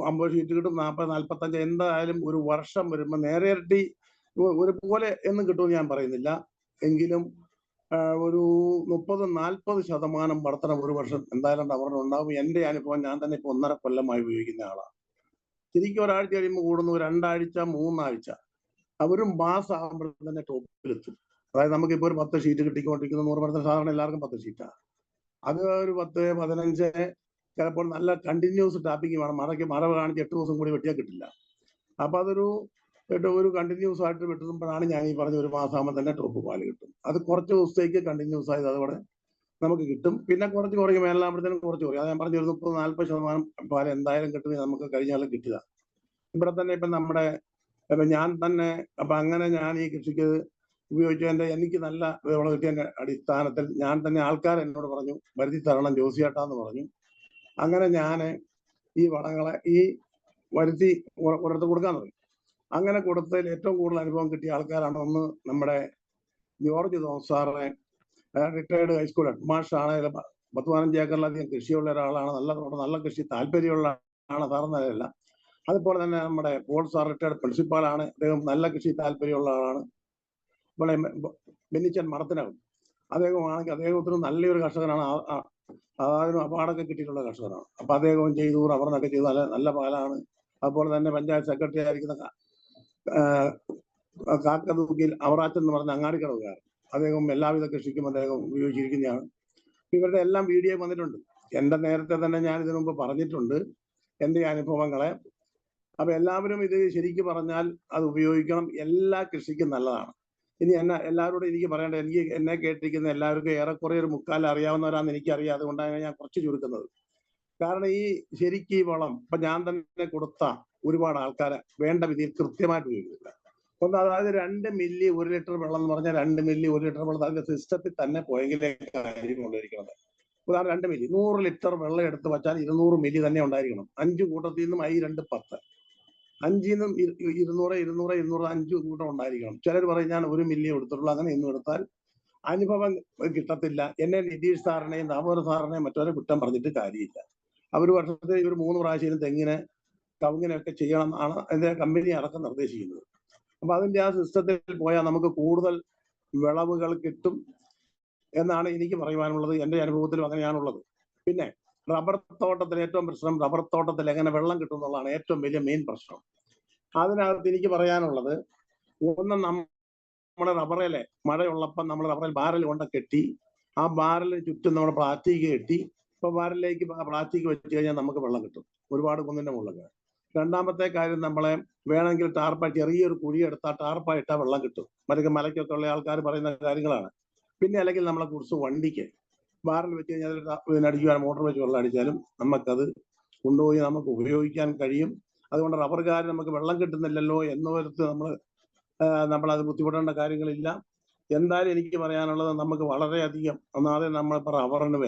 50 ഷീറ്റ് കിട്ടും, 40-45, എന്തായാലും ഒരു വർഷം വരുമ്പോൾ നേരെ ഇരട്ടി ഒരുപോലെ എന്നും കിട്ടുമെന്ന് ഞാൻ പറയുന്നില്ല, എങ്കിലും ഒരു 30-40% വർധന ഒരു വർഷം എന്തായാലും റബ്ബറിന് ഉണ്ടാവും. എൻ്റെ അനുഭവം, ഞാൻ തന്നെ ഇപ്പൊ 1.5 കൊല്ലമായി ഉപയോഗിക്കുന്ന ആളാണ്. ശരിക്കും ഒരാഴ്ച കഴിയുമ്പോൾ കൂടുന്നു, 2 ആഴ്ച, 3 ആഴ്ച, അവരും മാസം ആകുമ്പോൾ തന്നെ ടോപ്പിലെത്തും. അതായത് നമുക്കിപ്പോൾ ഒരു 10 ഷീറ്റ് കിട്ടിക്കൊണ്ടിരിക്കുന്ന 100% സാധാരണ എല്ലാവർക്കും 10 ഷീറ്റാണ്. അത് ഒരു 10-15 ചിലപ്പോൾ നല്ല കണ്ടിന്യൂസ് ടാപ്പിംഗ് വേണം. മഴ കാണിച്ച് 8 ദിവസം കൂടി വെട്ടിയാൽ കിട്ടില്ല. അപ്പൊ അതൊരു ഒരു കണ്ടിന്യൂസ് ആയിട്ട് വെട്ടുമ്പോഴാണ് ഞാൻ ഈ പറഞ്ഞ ഒരു മാസമാകുമ്പോൾ തന്നെ ടോപ്പ് പാല് കിട്ടും. അത് കുറച്ച് ദിവസത്തേക്ക് കണ്ടിന്യൂസ് ആയത് അതോടെ നമുക്ക് കിട്ടും. പിന്നെ കുറച്ച് കുറയും, മേലാകുമ്പോഴത്തേനും കുറച്ച് കുറയും. അത് ഞാൻ പറഞ്ഞ ഒരു 30-40% പാല് എന്തായാലും കിട്ടുന്നത് നമുക്ക് കഴിഞ്ഞാലും കിട്ടുക. ഇവിടെ തന്നെ ഇപ്പം നമ്മുടെ ഞാൻ തന്നെ അങ്ങനെ ഞാൻ ഈ കൃഷിക്ക് ഉപയോഗിച്ചതിന്റെ എനിക്ക് നല്ല വിളവ് കിട്ടിയതിന്റെ അടിസ്ഥാനത്തിൽ ഞാൻ തന്നെ ആൾക്കാർ എന്നോട് പറഞ്ഞു വരുത്തി തരണം ജോസിയേട്ടാന്ന് പറഞ്ഞു. അങ്ങനെ ഞാൻ ഈ വളങ്ങളെ ഈ വരുത്തി ഒരിടത്ത് കൊടുക്കാൻ തുടങ്ങി. അങ്ങനെ കൊടുത്തതിൽ ഏറ്റവും കൂടുതൽ അനുഭവം കിട്ടിയ ആൾക്കാരാണ് ഒന്ന് നമ്മുടെ ജോർജ് തോമസ് സാറെ, റിട്ടയർഡ് ഹൈസ്കൂൾ ഹെഡ് മാസ്റ്റർ ആണ്. 10-15 ഏക്കറിലധികം കൃഷിയുള്ള ഒരാളാണ്. നല്ല കൃഷി താല്പര്യമുള്ള ആണ് സാറെന്നല്ല. അതുപോലെ തന്നെ നമ്മുടെ പോൾ സാർ റിട്ടയർഡ് പ്രിൻസിപ്പാളാണ്. അദ്ദേഹം നല്ല കൃഷി താല്പര്യമുള്ള ആളാണ്. ഇവിടെ ബെന്നിച്ചൻ മടത്തിനകം അദ്ദേഹമാണെങ്കിൽ അദ്ദേഹത്തിന് നല്ലൊരു കർഷകനാണ്. അതായത് അവാർഡൊക്കെ കിട്ടിയിട്ടുള്ള കർഷകനാണ്. അപ്പൊ അദ്ദേഹവും ചെയ്തു, റബ്ബറിനൊക്കെ ചെയ്തു, നല്ല പാലാണ്. അതുപോലെ തന്നെ പഞ്ചായത്ത് സെക്രട്ടറി ആയിരിക്കുന്ന കാക്കതൂക്കിൽ അവറാച്ചൻ എന്ന് പറഞ്ഞ അങ്ങാടിക്കടവുകാരൻ, അദ്ദേഹം എല്ലാവിധ കൃഷിക്കും അദ്ദേഹം ഉപയോഗിച്ചിരിക്കുന്നതാണ്. ഇവരുടെ എല്ലാം വീഡിയോ വന്നിട്ടുണ്ട്. എന്റെ നേരത്തെ തന്നെ ഞാൻ ഇതിനു മുമ്പ് പറഞ്ഞിട്ടുണ്ട് എന്റെ അനുഭവങ്ങളെ. അപ്പൊ എല്ലാവരും ഇത് ശരിക്കും പറഞ്ഞാൽ അത് ഉപയോഗിക്കണം. എല്ലാ കൃഷിക്കും നല്ലതാണ്. ഇനി എല്ലാവരോടും എനിക്ക് പറയേണ്ടത്, എന്നെ കേട്ടിരിക്കുന്ന എല്ലാവർക്കും ഏറെക്കുറെ ഒരു മുക്കാൽ അറിയാവുന്നവരാണെന്ന് എനിക്കറിയാം. അതുകൊണ്ടാണ് ഞാൻ കുറച്ച് ചുരുക്കുന്നത്. കാരണം ഈ ശരിക്കും ഈ വളം ഇപ്പൊ ഞാൻ തന്നെ കൊടുത്ത ഒരുപാട് ആൾക്കാരെ വേണ്ട വിധിയിൽ കൃത്യമായിട്ട് ഉപയോഗിക്കില്ല. ഒന്ന് അതായത് 2 മില്ലി 1 ലിറ്റർ വെള്ളം എന്ന് പറഞ്ഞാൽ 2 മില്ലി 1 ലിറ്റർ വെള്ളം അതിന്റെ സിസ്റ്റത്തിൽ തന്നെ പോയെങ്കിലേ കാര്യം കൊണ്ടിരിക്കുന്നത്. ഉദാഹരണം 2 മില്ലി 100 ലിറ്റർ വെള്ളം എടുത്ത് വെച്ചാൽ 200 മില്ലി തന്നെ ഉണ്ടായിരിക്കണം. 5 കൂട്ടത്തിൽ നിന്നും I 2 10, 5 200 5 കൂട്ടം ഉണ്ടായിരിക്കണം. ചിലർ പറയും ഞാൻ 1 മില്ലി എടുത്തിട്ടുള്ളൂ. അങ്ങനെ ഇന്നും എടുത്താൽ അനുഭവം കിട്ടത്തില്ല. എന്നെ നിതീഷ് സാറിനെയും ദാമോദർ സാറിനെയും മറ്റവരെ കുറ്റം പറഞ്ഞിട്ട് കാര്യമില്ല. അവർ വർഷത്തിൽ ഒരു 3 പ്രാവശ്യം തെങ്ങിനെ കവുങ്ങിനൊക്കെ ചെയ്യണം എന്നാണ് അതിന്റെ കമ്പനി അടക്കം നിർദ്ദേശിക്കുന്നത്. അപ്പൊ അതിന്റെ ആ സിസ്റ്റത്തിൽ പോയാൽ നമുക്ക് കൂടുതൽ വിളവുകൾ കിട്ടും എന്നാണ് എനിക്ക് പറയുവാനുള്ളത്. എന്റെ അനുഭവത്തിലും അങ്ങനെയാണുള്ളത്. പിന്നെ റബ്ബർ തോട്ടത്തിൽ ഏറ്റവും പ്രശ്നം റബ്ബർ തോട്ടത്തിൽ എങ്ങനെ വെള്ളം കിട്ടും എന്നുള്ളതാണ് ഏറ്റവും വലിയ മെയിൻ പ്രശ്നം. അതിനകത്ത് എനിക്ക് പറയാനുള്ളത്, ഒന്ന് നമ്മുടെ റബ്ബറിലെ മഴയുള്ളപ്പം നമ്മൾ റബ്ബറിൽ ബാരൽ കൊണ്ട് കെട്ടി ആ ബാരലിന് ചുറ്റും നമ്മൾ പ്ലാസ്റ്റിക് കെട്ടി ഇപ്പൊ ബാരലിലേക്ക് പ്ലാസ്റ്റിക് വെച്ച് കഴിഞ്ഞാൽ നമുക്ക് വെള്ളം കിട്ടും ഒരുപാട് കുന്നിന്റെ മുകളിൽ. രണ്ടാമത്തെ കാര്യം, നമ്മളെ വേണമെങ്കിൽ ടാർപ്പ ചെറിയൊരു കുഴി എടുത്താൽ ടാർപ്പ ഇട്ടാൽ വെള്ളം കിട്ടും. മലയ്ക്കൊക്കെ ഉള്ള ആൾക്കാർ പറയുന്ന കാര്യങ്ങളാണ്. പിന്നെ അല്ലെങ്കിൽ നമ്മളെ കുറിച്ച് വണ്ടിക്ക് ബാറിൽ വെച്ച് കഴിഞ്ഞാൽ അടിക്കുവാൻ മോട്ടോർ വെച്ച് വെള്ളം അടിച്ചാലും നമുക്കത് കൊണ്ടുപോയി നമുക്ക് ഉപയോഗിക്കാൻ കഴിയും. അതുകൊണ്ട് റബ്ബറുകാർ നമുക്ക് വെള്ളം കിട്ടുന്നില്ലല്ലോ എന്നോർത്ത് നമ്മളത് ബുദ്ധിമുട്ടേണ്ട കാര്യങ്ങളില്ല. എന്തായാലും എനിക്ക് പറയാനുള്ളത്, നമുക്ക് വളരെയധികം ഒന്നാമതെ നമ്മളിപ്പോൾ റബ്ബറിന്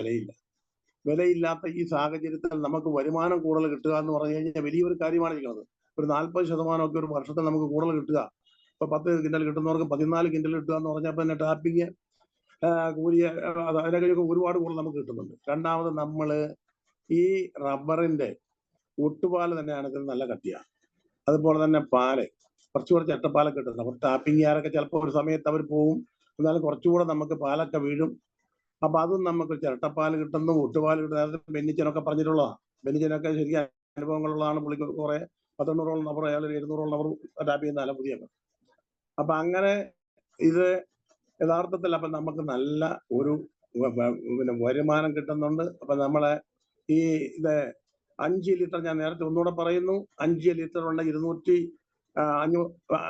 വിലയില്ലാത്ത ഈ സാഹചര്യത്തിൽ നമുക്ക് വരുമാനം കൂടുതൽ കിട്ടുക എന്ന് പറഞ്ഞു കഴിഞ്ഞാൽ വലിയൊരു കാര്യമാണ് ഇരിക്കുന്നത്. ഒരു 40% ഒരു വർഷത്തിൽ നമുക്ക് കൂടുതൽ കിട്ടുക. ഇപ്പൊ 10 കിൻഡൽ കിട്ടുന്നവർക്ക് 14 കിൻഡൽ കിട്ടുക എന്ന് പറഞ്ഞപ്പോൾ തന്നെ ടാപ്പിങ് കൂലിയ അതിനൊക്കെ ഒരുപാട് കൂടുതൽ നമുക്ക് കിട്ടുന്നുണ്ട്. രണ്ടാമത് നമ്മൾ ഈ റബ്ബറിന്റെ ഒട്ടുപാല് തന്നെയാണ് ഇതിന് നല്ല കട്ടിയാണ്. അതുപോലെ തന്നെ പാല് കുറച്ചുകൂടെ ചട്ടപ്പാലൊക്കെ കിട്ടുന്നുണ്ട്. അപ്പോൾ ടാപ്പിങ്ങുകാരൊക്കെ ചിലപ്പോൾ ഒരു സമയത്ത് അവർ പോകും, എന്നാലും കുറച്ചുകൂടെ നമുക്ക് പാലൊക്കെ വീഴും. അപ്പൊ അതും നമുക്ക് ചിരട്ടപ്പാല് കിട്ടുന്നു, ഒട്ടുപാല് കിട്ടുന്ന ബെന്നിച്ചനൊക്കെ പറഞ്ഞിട്ടുള്ളതാണ്. ബെന്നിച്ചനൊക്കെ ശരിക്കും അനുഭവങ്ങളുള്ളതാണ്. പുള്ളിക്ക് കുറെ 100-100ഓളം നമ്പർ, അയാൾ 200ഓളം നമ്പർ ടാപ്പ് ചെയ്യുന്ന അലപുതിയൊക്കെ. അപ്പൊ അങ്ങനെ ഇത് യഥാർത്ഥത്തിൽ അപ്പൊ നമുക്ക് നല്ല ഒരു പിന്നെ വരുമാനം കിട്ടുന്നുണ്ട്. അപ്പൊ നമ്മളെ ഇത് 5 ലിറ്റർ, ഞാൻ നേരത്തെ ഒന്നുകൂടെ പറയുന്നു, 5 ലിറ്റർ ഉള്ള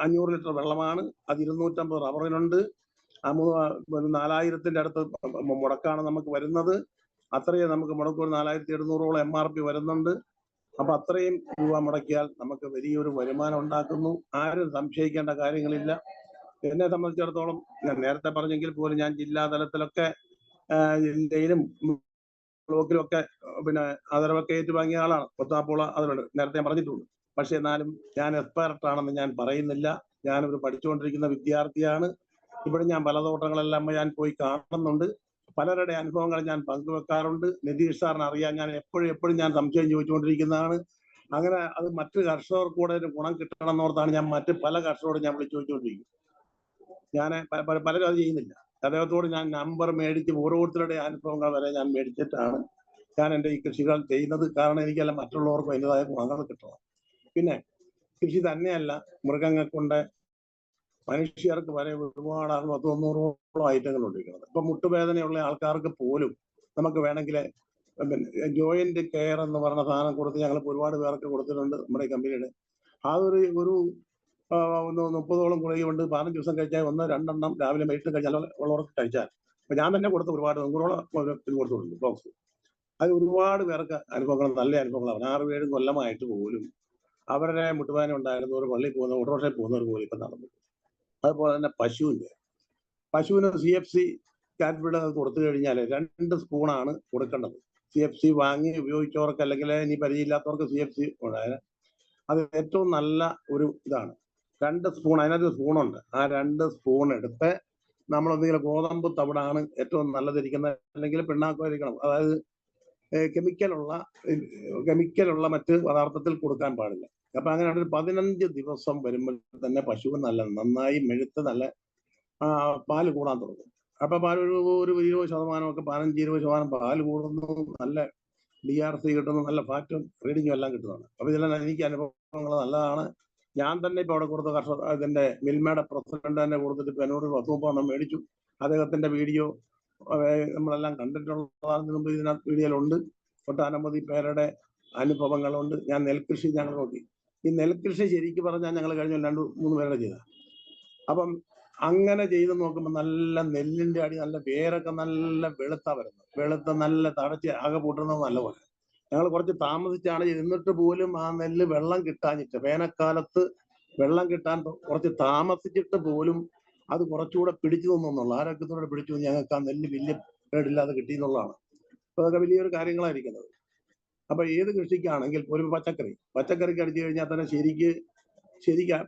500 ലിറ്റർ വെള്ളമാണ്. അത് 250 റബ്ബറിനുണ്ട്. 4000-ന്റെ അടുത്ത് മുടക്കാണ് നമുക്ക് വരുന്നത്. അത്രയും നമുക്ക് മുടക്കും. 4700ഓളം MRP വരുന്നുണ്ട്. അപ്പൊ അത്രയും രൂപ മുടക്കിയാൽ നമുക്ക് വലിയൊരു വരുമാനം ഉണ്ടാക്കുന്നു. ആരും സംശയിക്കേണ്ട കാര്യങ്ങളില്ല. എന്നെ സംബന്ധിച്ചിടത്തോളം ഞാൻ നേരത്തെ പറഞ്ഞെങ്കിൽ പോലും ഞാൻ ജില്ലാ തലത്തിലൊക്കെ ജില്ലയിലും ബ്ലോക്കിലും ഒക്കെ പിന്നെ ആദരവൊക്കെ ഏറ്റുവാങ്ങിയ ആളാണ്. കൊത്താപ്പുള അതിലുണ്ട്, നേരത്തെ ഞാൻ പറഞ്ഞിട്ടുണ്ട്. പക്ഷെ എന്നാലും ഞാൻ എക്സ്പെർട്ട് ആണെന്ന് ഞാൻ പറയുന്നില്ല. ഞാനൊരു പഠിച്ചുകൊണ്ടിരിക്കുന്ന വിദ്യാർത്ഥിയാണ്. ഇവിടെ ഞാൻ പല തോട്ടങ്ങളെല്ലാം ഞാൻ പോയി കാണുന്നുണ്ട്. പലരുടെ അനുഭവങ്ങൾ ഞാൻ പങ്കുവെക്കാറുണ്ട്. നിതീഷ് സാറിന് അറിയാൻ ഞാൻ എപ്പോഴും ഞാൻ സംശയം ചോദിച്ചുകൊണ്ടിരിക്കുന്നതാണ്. അങ്ങനെ അത് മറ്റു കർഷകർക്ക് കൂടെ ഒരു ഗുണം കിട്ടണം എന്നോർത്താണ് ഞാൻ മറ്റ് പല കർഷകരോട് ഞാൻ വിളിച്ചു ചോദിച്ചുകൊണ്ടിരിക്കും. ഞാൻ പലരും അത് ചെയ്യുന്നില്ല. അദ്ദേഹത്തോട് ഞാൻ നമ്പർ മേടിച്ച് ഓരോരുത്തരുടെ അനുഭവങ്ങൾ വരെ ഞാൻ മേടിച്ചിട്ടാണ് ഞാൻ എൻ്റെ ഈ കൃഷികൾ ചെയ്യുന്നത്. കാരണം എനിക്കല്ല മറ്റുള്ളവർക്കും അതിൻ്റെതായ ഗുണങ്ങൾ കിട്ടണം. പിന്നെ കൃഷി തന്നെയല്ല, മൃഗങ്ങൾ കൊണ്ട് മനുഷ്യർക്ക് വരെ ഒരുപാട് 100-100ഓളം ഐറ്റങ്ങൾ ഉണ്ടായിരിക്കുന്നത്. ഇപ്പൊ മുട്ടുവേദനയുള്ള ആൾക്കാർക്ക് പോലും നമുക്ക് വേണമെങ്കിൽ ജോയിന്റ് കെയർ എന്ന് പറഞ്ഞ സാധനം കൊടുത്ത് ഞങ്ങൾ ഒരുപാട് പേർക്ക് കൊടുത്തിട്ടുണ്ട് നമ്മുടെ ഈ കമ്പനിയുടെ. അതൊരു 30ഓളം ഗുളികയുണ്ട്. 15 ദിവസം കഴിച്ചാൽ 1-2 രാവിലെ വൈകിട്ട് കഴിച്ചാൽ ഉള്ളവർക്ക് കഴിച്ചാൽ. അപ്പൊ ഞാൻ തന്നെ കൊടുത്ത് ഒരുപാട് 100ഓളം ഇത് കൊടുത്തിട്ടുണ്ട് ബോക്സ്. അത് ഒരുപാട് പേർക്ക് അനുഭവങ്ങൾ, നല്ല അനുഭവങ്ങളാണ്. 6-7 കൊല്ലമായിട്ട് പോലും അവരുടെ മുട്ടുവേദന ഉണ്ടായിരുന്നവർ, പള്ളിയിൽ പോകുന്നവർ, ഓട്ടോറിക്ഷയിൽ പോകുന്നവർ പോലും ഇപ്പം നടന്നു. അതുപോലെ തന്നെ പശുവിന് CFC കാറ്റ്ഫീഡ് കൊടുത്തു കഴിഞ്ഞാൽ 2 സ്പൂണാണ് കൊടുക്കേണ്ടത്. CFC വാങ്ങി ഉപയോഗിച്ചവർക്ക് അല്ലെങ്കിൽ ഇനി പരിചയമില്ലാത്തവർക്ക് CFC ഉണ്ടായത് അത് ഏറ്റവും നല്ല ഒരു ഇതാണ്. 2 സ്പൂൺ, അതിനകത്ത് സ്പൂണുണ്ട്. ആ 2 സ്പൂൺ എടുത്ത് നമ്മൾ എന്തെങ്കിലും ഗോതമ്പ് തവിടാണ് ഏറ്റവും നല്ലതിരിക്കുന്നത്, അല്ലെങ്കിൽ പിണ്ണാക്കോ ഇരിക്കണം. അതായത് കെമിക്കലുള്ള മറ്റ് പദാർത്ഥത്തിൽ കൊടുക്കാൻ പാടില്ല. അപ്പൊ അങ്ങനെയാണ് 15 ദിവസം വരുമ്പോൾ തന്നെ പശു നന്നായി മെഴുത്ത് നല്ല പാല് കൂടാൻ തുടങ്ങും. അപ്പൊ പാൽ ഒരു 20% 15-20% പാല് കൂടുന്നു, നല്ല DRC കിട്ടുന്നു, നല്ല ഫാറ്റും റീഡിങ്ങും എല്ലാം കിട്ടുന്നതാണ്. അപ്പൊ ഇതെല്ലാം എനിക്ക് അനുഭവങ്ങൾ നല്ലതാണ്. ഞാൻ തന്നെ ഇപ്പൊ അവിടെ കൊടുത്ത ഇതിന്റെ മിൽമയുടെ പ്രസിഡന്റ് തന്നെ കൊടുത്തിട്ട് ഇപ്പൊ എന്നോട് 10-30 മേടിച്ചു. അദ്ദേഹത്തിന്റെ വീഡിയോ നമ്മളെല്ലാം കണ്ടിട്ടുള്ളതാണ്. മുമ്പ് ഇതിനകത്ത് വീഡിയോയിലുണ്ട്. ഒട്ടനവധി പേരുടെ അനുഭവങ്ങളുണ്ട്. ഞാൻ നെൽകൃഷി ഞങ്ങൾ നോക്കി. ഈ നെൽകൃഷി ശരിക്കും പറഞ്ഞാൽ ഞങ്ങൾ കഴിഞ്ഞ 2-3 പേരുടെ ചെയ്ത. അപ്പം അങ്ങനെ ചെയ്ത് നോക്കുമ്പോൾ നല്ല നെല്ലിന്റെ അടി നല്ല വേരൊക്കെ നല്ല വെളുത്ത നല്ല തടച്ച് ആകെ പൊട്ടുന്നത് നല്ലപോലെ. ഞങ്ങൾ കുറച്ച് താമസിച്ചാണ് എന്നിട്ട് പോലും ആ നെല്ല് വെള്ളം കിട്ടാഞ്ഞിട്ട്, വേനൽക്കാലത്ത് വെള്ളം കിട്ടാൻ കുറച്ച് താമസിച്ചിട്ട് പോലും അത് കുറച്ചുകൂടെ പിടിച്ചു നിന്നുള്ള ആരോഗ്യത്തോടെ പിടിച്ചു ഞങ്ങൾക്ക് ആ നെല്ല് വലിയ കേടില്ലാതെ കിട്ടി എന്നുള്ളതാണ്. അപ്പൊ അതൊക്കെ വലിയൊരു കാര്യങ്ങളായിരിക്കുന്നത്. അപ്പൊ ഏത് കൃഷിക്കാണെങ്കിൽ ഒരു പച്ചക്കറിക്ക് അടിച്ചു കഴിഞ്ഞാൽ തന്നെ ശരിക്ക്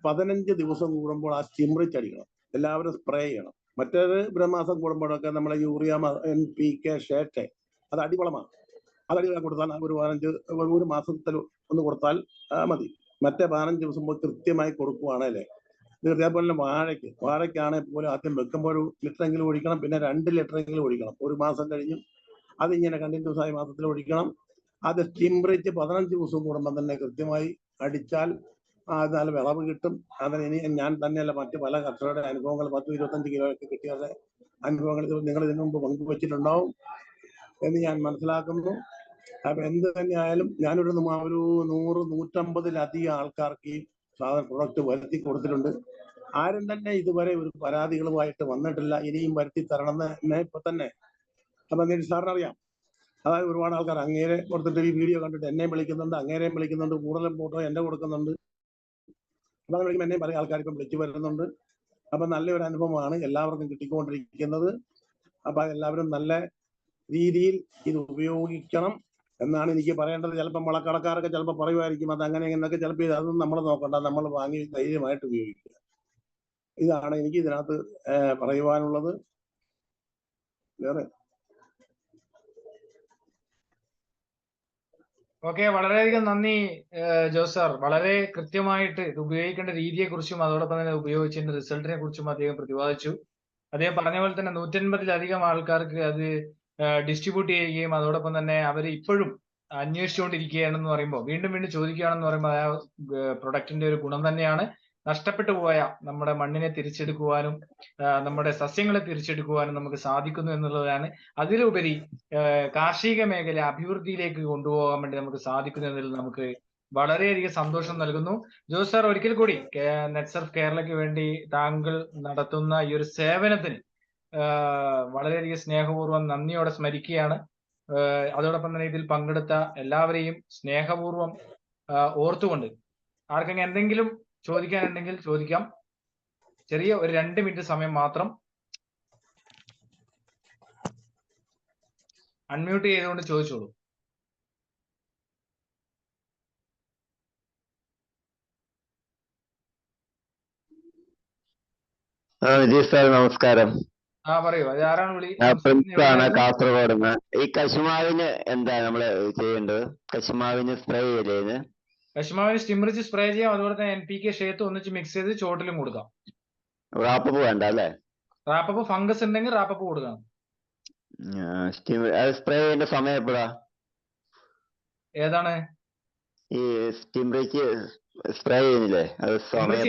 15 ദിവസം കൂടുമ്പോൾ ആ സ്റ്റിംറിച്ച് അടിക്കണം. എല്ലാവരും സ്പ്രേ ചെയ്യണം. മറ്റേത് ബ്രഹ്മാസം കൂടുമ്പോഴൊക്കെ നമ്മളെ യൂറിയ, NPK, ഷേറ്റ് അത് അടിവളമാണ്. അതടികളെ കൊടുത്താൽ ഒരു മാസത്തിൽ ഒന്ന് കൊടുത്താൽ മതി. മറ്റേ 15 ദിവസം പോയി കൃത്യമായി കൊടുക്കുവാണല്ലേ. ഇതേപോലെ വാഴയ്ക്കാണെങ്കിൽ പോലും ആദ്യം വെക്കുമ്പോൾ 1 ലിറ്ററെങ്കിലും ഒഴിക്കണം, പിന്നെ 2 ലിറ്ററെങ്കിലും ഒഴിക്കണം. ഒരു മാസം കഴിഞ്ഞും അതിങ്ങനെ കണ്ടിന്യൂസ് ആയി മാസത്തിൽ ഒഴിക്കണം. അത് സ്റ്റിംറിച്ച് 15 ദിവസം കൂടുമ്പോൾ തന്നെ കൃത്യമായി അടിച്ചാൽ നല്ല വിളവ് കിട്ടും. അതിന് ഇനി ഞാൻ തന്നെയല്ല, മറ്റ് പല കർഷകരുടെ അനുഭവങ്ങൾ 10-25 കിലോയൊക്കെ കിട്ടിയവരുടെ അനുഭവങ്ങൾ നിങ്ങൾ ഇതിനു മുമ്പ് പങ്കുവച്ചിട്ടുണ്ടാവും എന്ന് ഞാൻ മനസ്സിലാക്കുന്നു. അപ്പൊ എന്ത് തന്നെയായാലും ഞാനൊരു 100-150 ആൾക്കാർക്ക് ഈ സാധന പ്രൊഡക്റ്റ് വരുത്തി കൊടുത്തിട്ടുണ്ട്. ആരും തന്നെ ഇതുവരെ ഒരു പരാതികളുമായിട്ട് വന്നിട്ടില്ല. ഇനിയും വരുത്തി തരണം എന്ന് ഇപ്പൊ തന്നെ. അപ്പൊ സാറിന് അറിയാം, അതായത് ഒരുപാട് ആൾക്കാർ അങ്ങേരെ കൊടുത്തിട്ട് ഈ വീഡിയോ കണ്ടിട്ട് എന്നെയും വിളിക്കുന്നുണ്ട്, അങ്ങേരെയും വിളിക്കുന്നുണ്ട്, കൂടുതലും ഫോട്ടോ എന്നെ കൊടുക്കുന്നുണ്ട്. അപ്പൊ അങ്ങനെ വിളിക്കുമ്പോൾ എന്നെയും പല ആൾക്കാർ ഇപ്പം വിളിച്ചു വരുന്നുണ്ട്. അപ്പൊ നല്ലൊരു അനുഭവമാണ് എല്ലാവർക്കും കിട്ടിക്കൊണ്ടിരിക്കുന്നത്. അപ്പൊ എല്ലാവരും നല്ല രീതിയിൽ ഇത് ഉപയോഗിക്കണം എന്നാണ് എനിക്ക് പറയേണ്ടത്. ചിലപ്പോൾ മുളക്കടക്കാരൊക്കെ ചിലപ്പോൾ പറയുമായിരിക്കും അത് അങ്ങനെ ഇങ്ങനെയൊക്കെ. ചിലപ്പോൾ അതൊന്നും നമ്മൾ നോക്കണ്ട, നമ്മൾ വാങ്ങി ധൈര്യമായിട്ട് ഉപയോഗിക്കുക. ഇതാണ് എനിക്ക് ഇതിനകത്ത് പറയുവാനുള്ളത്. വേറെ ഓക്കെ, വളരെയധികം നന്ദി ജോസ് സാർ. വളരെ കൃത്യമായിട്ട് ഇത് ഉപയോഗിക്കേണ്ട രീതിയെ കുറിച്ചും അതോടൊപ്പം തന്നെ ഉപയോഗിച്ചതിന്റെ റിസൾട്ടിനെ കുറിച്ചും അദ്ദേഹം പ്രതിപാദിച്ചു. അദ്ദേഹം പറഞ്ഞ പോലെ തന്നെ 150-ലധികം ആൾക്കാർക്ക് അത് ഡിസ്ട്രിബ്യൂട്ട് ചെയ്യുകയും അതോടൊപ്പം തന്നെ അവർ ഇപ്പോഴും അന്വേഷിച്ചുകൊണ്ടിരിക്കുകയാണെന്ന് പറയുമ്പോൾ, വീണ്ടും വീണ്ടും ചോദിക്കുകയാണെന്ന് പറയുമ്പോൾ ആ പ്രൊഡക്റ്റിന്റെ ഒരു ഗുണം തന്നെയാണ്. നഷ്ടപ്പെട്ടു പോയ നമ്മുടെ മണ്ണിനെ തിരിച്ചെടുക്കുവാനും നമ്മുടെ സസ്യങ്ങളെ തിരിച്ചെടുക്കുവാനും നമുക്ക് സാധിക്കുന്നു എന്നുള്ളതാണ്. അതിലുപരി കാർഷിക മേഖല അഭിവൃദ്ധിയിലേക്ക് കൊണ്ടുപോകാൻ വേണ്ടി നമുക്ക് സാധിക്കുന്നു എന്നതിൽ നമുക്ക് വളരെയധികം സന്തോഷം നൽകുന്നു. ജോസ് സാർ, ഒരിക്കൽ കൂടി നെറ്റ്സർഫ് കേരളയ്ക്ക് വേണ്ടി താങ്കൾ നടത്തുന്ന ഈ ഒരു സേവനത്തിന് വളരെയധികം സ്നേഹപൂർവ്വം നന്ദിയോടെ സ്മരിക്കുകയാണ്. അതോടൊപ്പം തന്നെ ഇതിൽ പങ്കെടുത്ത എല്ലാവരെയും സ്നേഹപൂർവ്വം ഓർത്തുകൊണ്ട് ആർക്കെങ്കിലും എന്തെങ്കിലും ചോദിക്കാനുണ്ടെങ്കിൽ ചോദിക്കാം. ചെറിയ ഒരു 2 മിനിറ്റ് സമയം മാത്രം. അൺമ്യൂട്ട് ചെയ്തുകൊണ്ട് ചോദിച്ചോളൂ. വിജയ് സാർ നമസ്കാരം. പറയൂ, അത് ആരാണ് വിളി? പ്രിൻസാണ്, കാസർഗോഡ് നിന്ന്. ഈ കശുമാവിന് എന്താ നമ്മള് ചെയ്യേണ്ടത്? കശുമാവിന് സ്പ്രേ ചെയ്തേന്? കശുമാവിന് സ്റ്റിംറിച്ച് സ്പ്രേ ചെയ്യാം. അതുപോലെ തന്നെ NPK ഷേത്ത് ഒന്നിച്ച് മിക്സ് ചെയ്ത് ചോട്ടിലും കൊടുക്കാം. റാപ്പപ്പ് വേണ്ട അല്ലേ? റാപ്പപ്പ് ഫംഗസ് ഉണ്ടെങ്കിൽ റാപ്പപ്പ് കൊടുക്കണം. സ്പ്രേ ചെയ്യേണ്ട സമയം എപ്പോഴാ? ഏതാണ് ഈ സ്റ്റിംറിച്ച് സ്പ്രേ ചെയ്യുന്നില്ലേ, അത്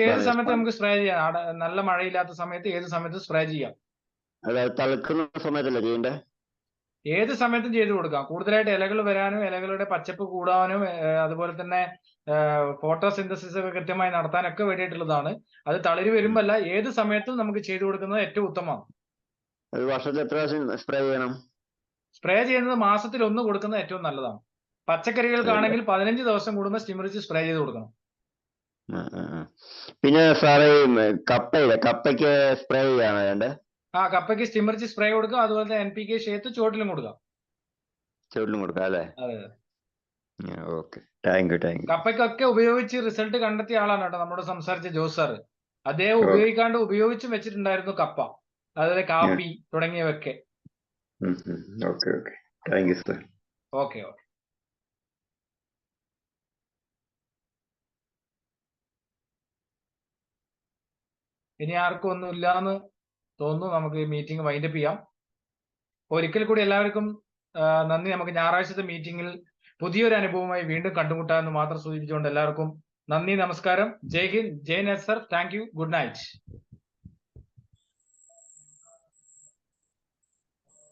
ഏത് സമയത്ത് നമുക്ക് സ്പ്രേ ചെയ്യാം? നല്ല മഴയില്ലാത്ത സമയത്ത് ഏത് സമയത്ത് സ്പ്രേ ചെയ്യാം. അതായത് തളിക്കുന്ന സമയത്തല്ലേ ചെയ്യണ്ടേ? ഏത് സമയത്തും ചെയ്തു കൊടുക്കാം. കൂടുതലായിട്ട് ഇലകൾ വരാനും ഇലകളുടെ പച്ചപ്പ് കൂടാനും അതുപോലെ തന്നെ ഫോട്ടോസിന്തസിസ് ഒക്കെ കൃത്യമായി നടത്താനൊക്കെ വേണ്ടിയിട്ടുള്ളതാണ്. അത് തളിര് വരുമ്പല്ല, ഏത് സമയത്തും നമുക്ക് ചെയ്തു കൊടുക്കുന്നത് ഏറ്റവും ഉത്തമമാണ്. ഒരു വർഷത്തിൽ എത്ര പ്രാവശ്യം സ്പ്രേ ചെയ്യണം? സ്പ്രേ ചെയ്യുന്നത് മാസത്തിൽ 1 കൊടുക്കുന്നത് ഏറ്റവും നല്ലതാണ്. പച്ചക്കറികൾക്കാണെങ്കിൽ 15 ദിവസം കൂടുമ്പോൾ സ്റ്റിമറിച്ച് സ്പ്രേ ചെയ്ത് കൊടുക്കണം. പിന്നെ സാറേ കപ്പയ്ക്ക് സ്പ്രേ ചെയ്യാണോ വേണ്ടേ? കപ്പയ്ക്ക് സ്റ്റിമറിച്ച് സ്പ്രേ കൊടുക്കുക. അതുപോലെ തന്നെ NPK ഷേത്ത് ചുവട്ടിലും കൊടുക്കാം. ചുവട്ടിലും കൊടുക്കാം അല്ലേ? അതെ. Okay, thank U. കപ്പയ്ക്കൊക്കെ ഉപയോഗിച്ച് റിസൾട്ട് കണ്ടെത്തിയ ആളാണ് കേട്ടോ നമ്മുടെ സംസാരിച്ച ജോസ് സാറ്. അദ്ദേഹം ഉപയോഗിച്ചും വെച്ചിട്ടുണ്ടായിരുന്നു കപ്പ, അതുപോലെ കാപ്പി തുടങ്ങിയവയൊക്കെ. Okay, thank you sir. Okay. ഇനി ആർക്കും ഒന്നും ഇല്ലാന്ന് തോന്നുന്നു. നമുക്ക് ഈ മീറ്റിംഗ് വൈൻഡപ്പ് ചെയ്യാം. ഒരിക്കൽ കൂടി എല്ലാവർക്കും നന്ദി. നമുക്ക് ഞായറാഴ്ചത്തെ മീറ്റിംഗിൽ പുതിയൊരു അനുഭവമായി വീണ്ടും കണ്ടുമുട്ടാമെന്ന് മാത്രം സൂചിപ്പിച്ചുകൊണ്ട് എല്ലാവർക്കും നന്ദി, നമസ്കാരം. ജയ് ഹിന്ദ്, ജയ് നെസർ. Thank you. Good night.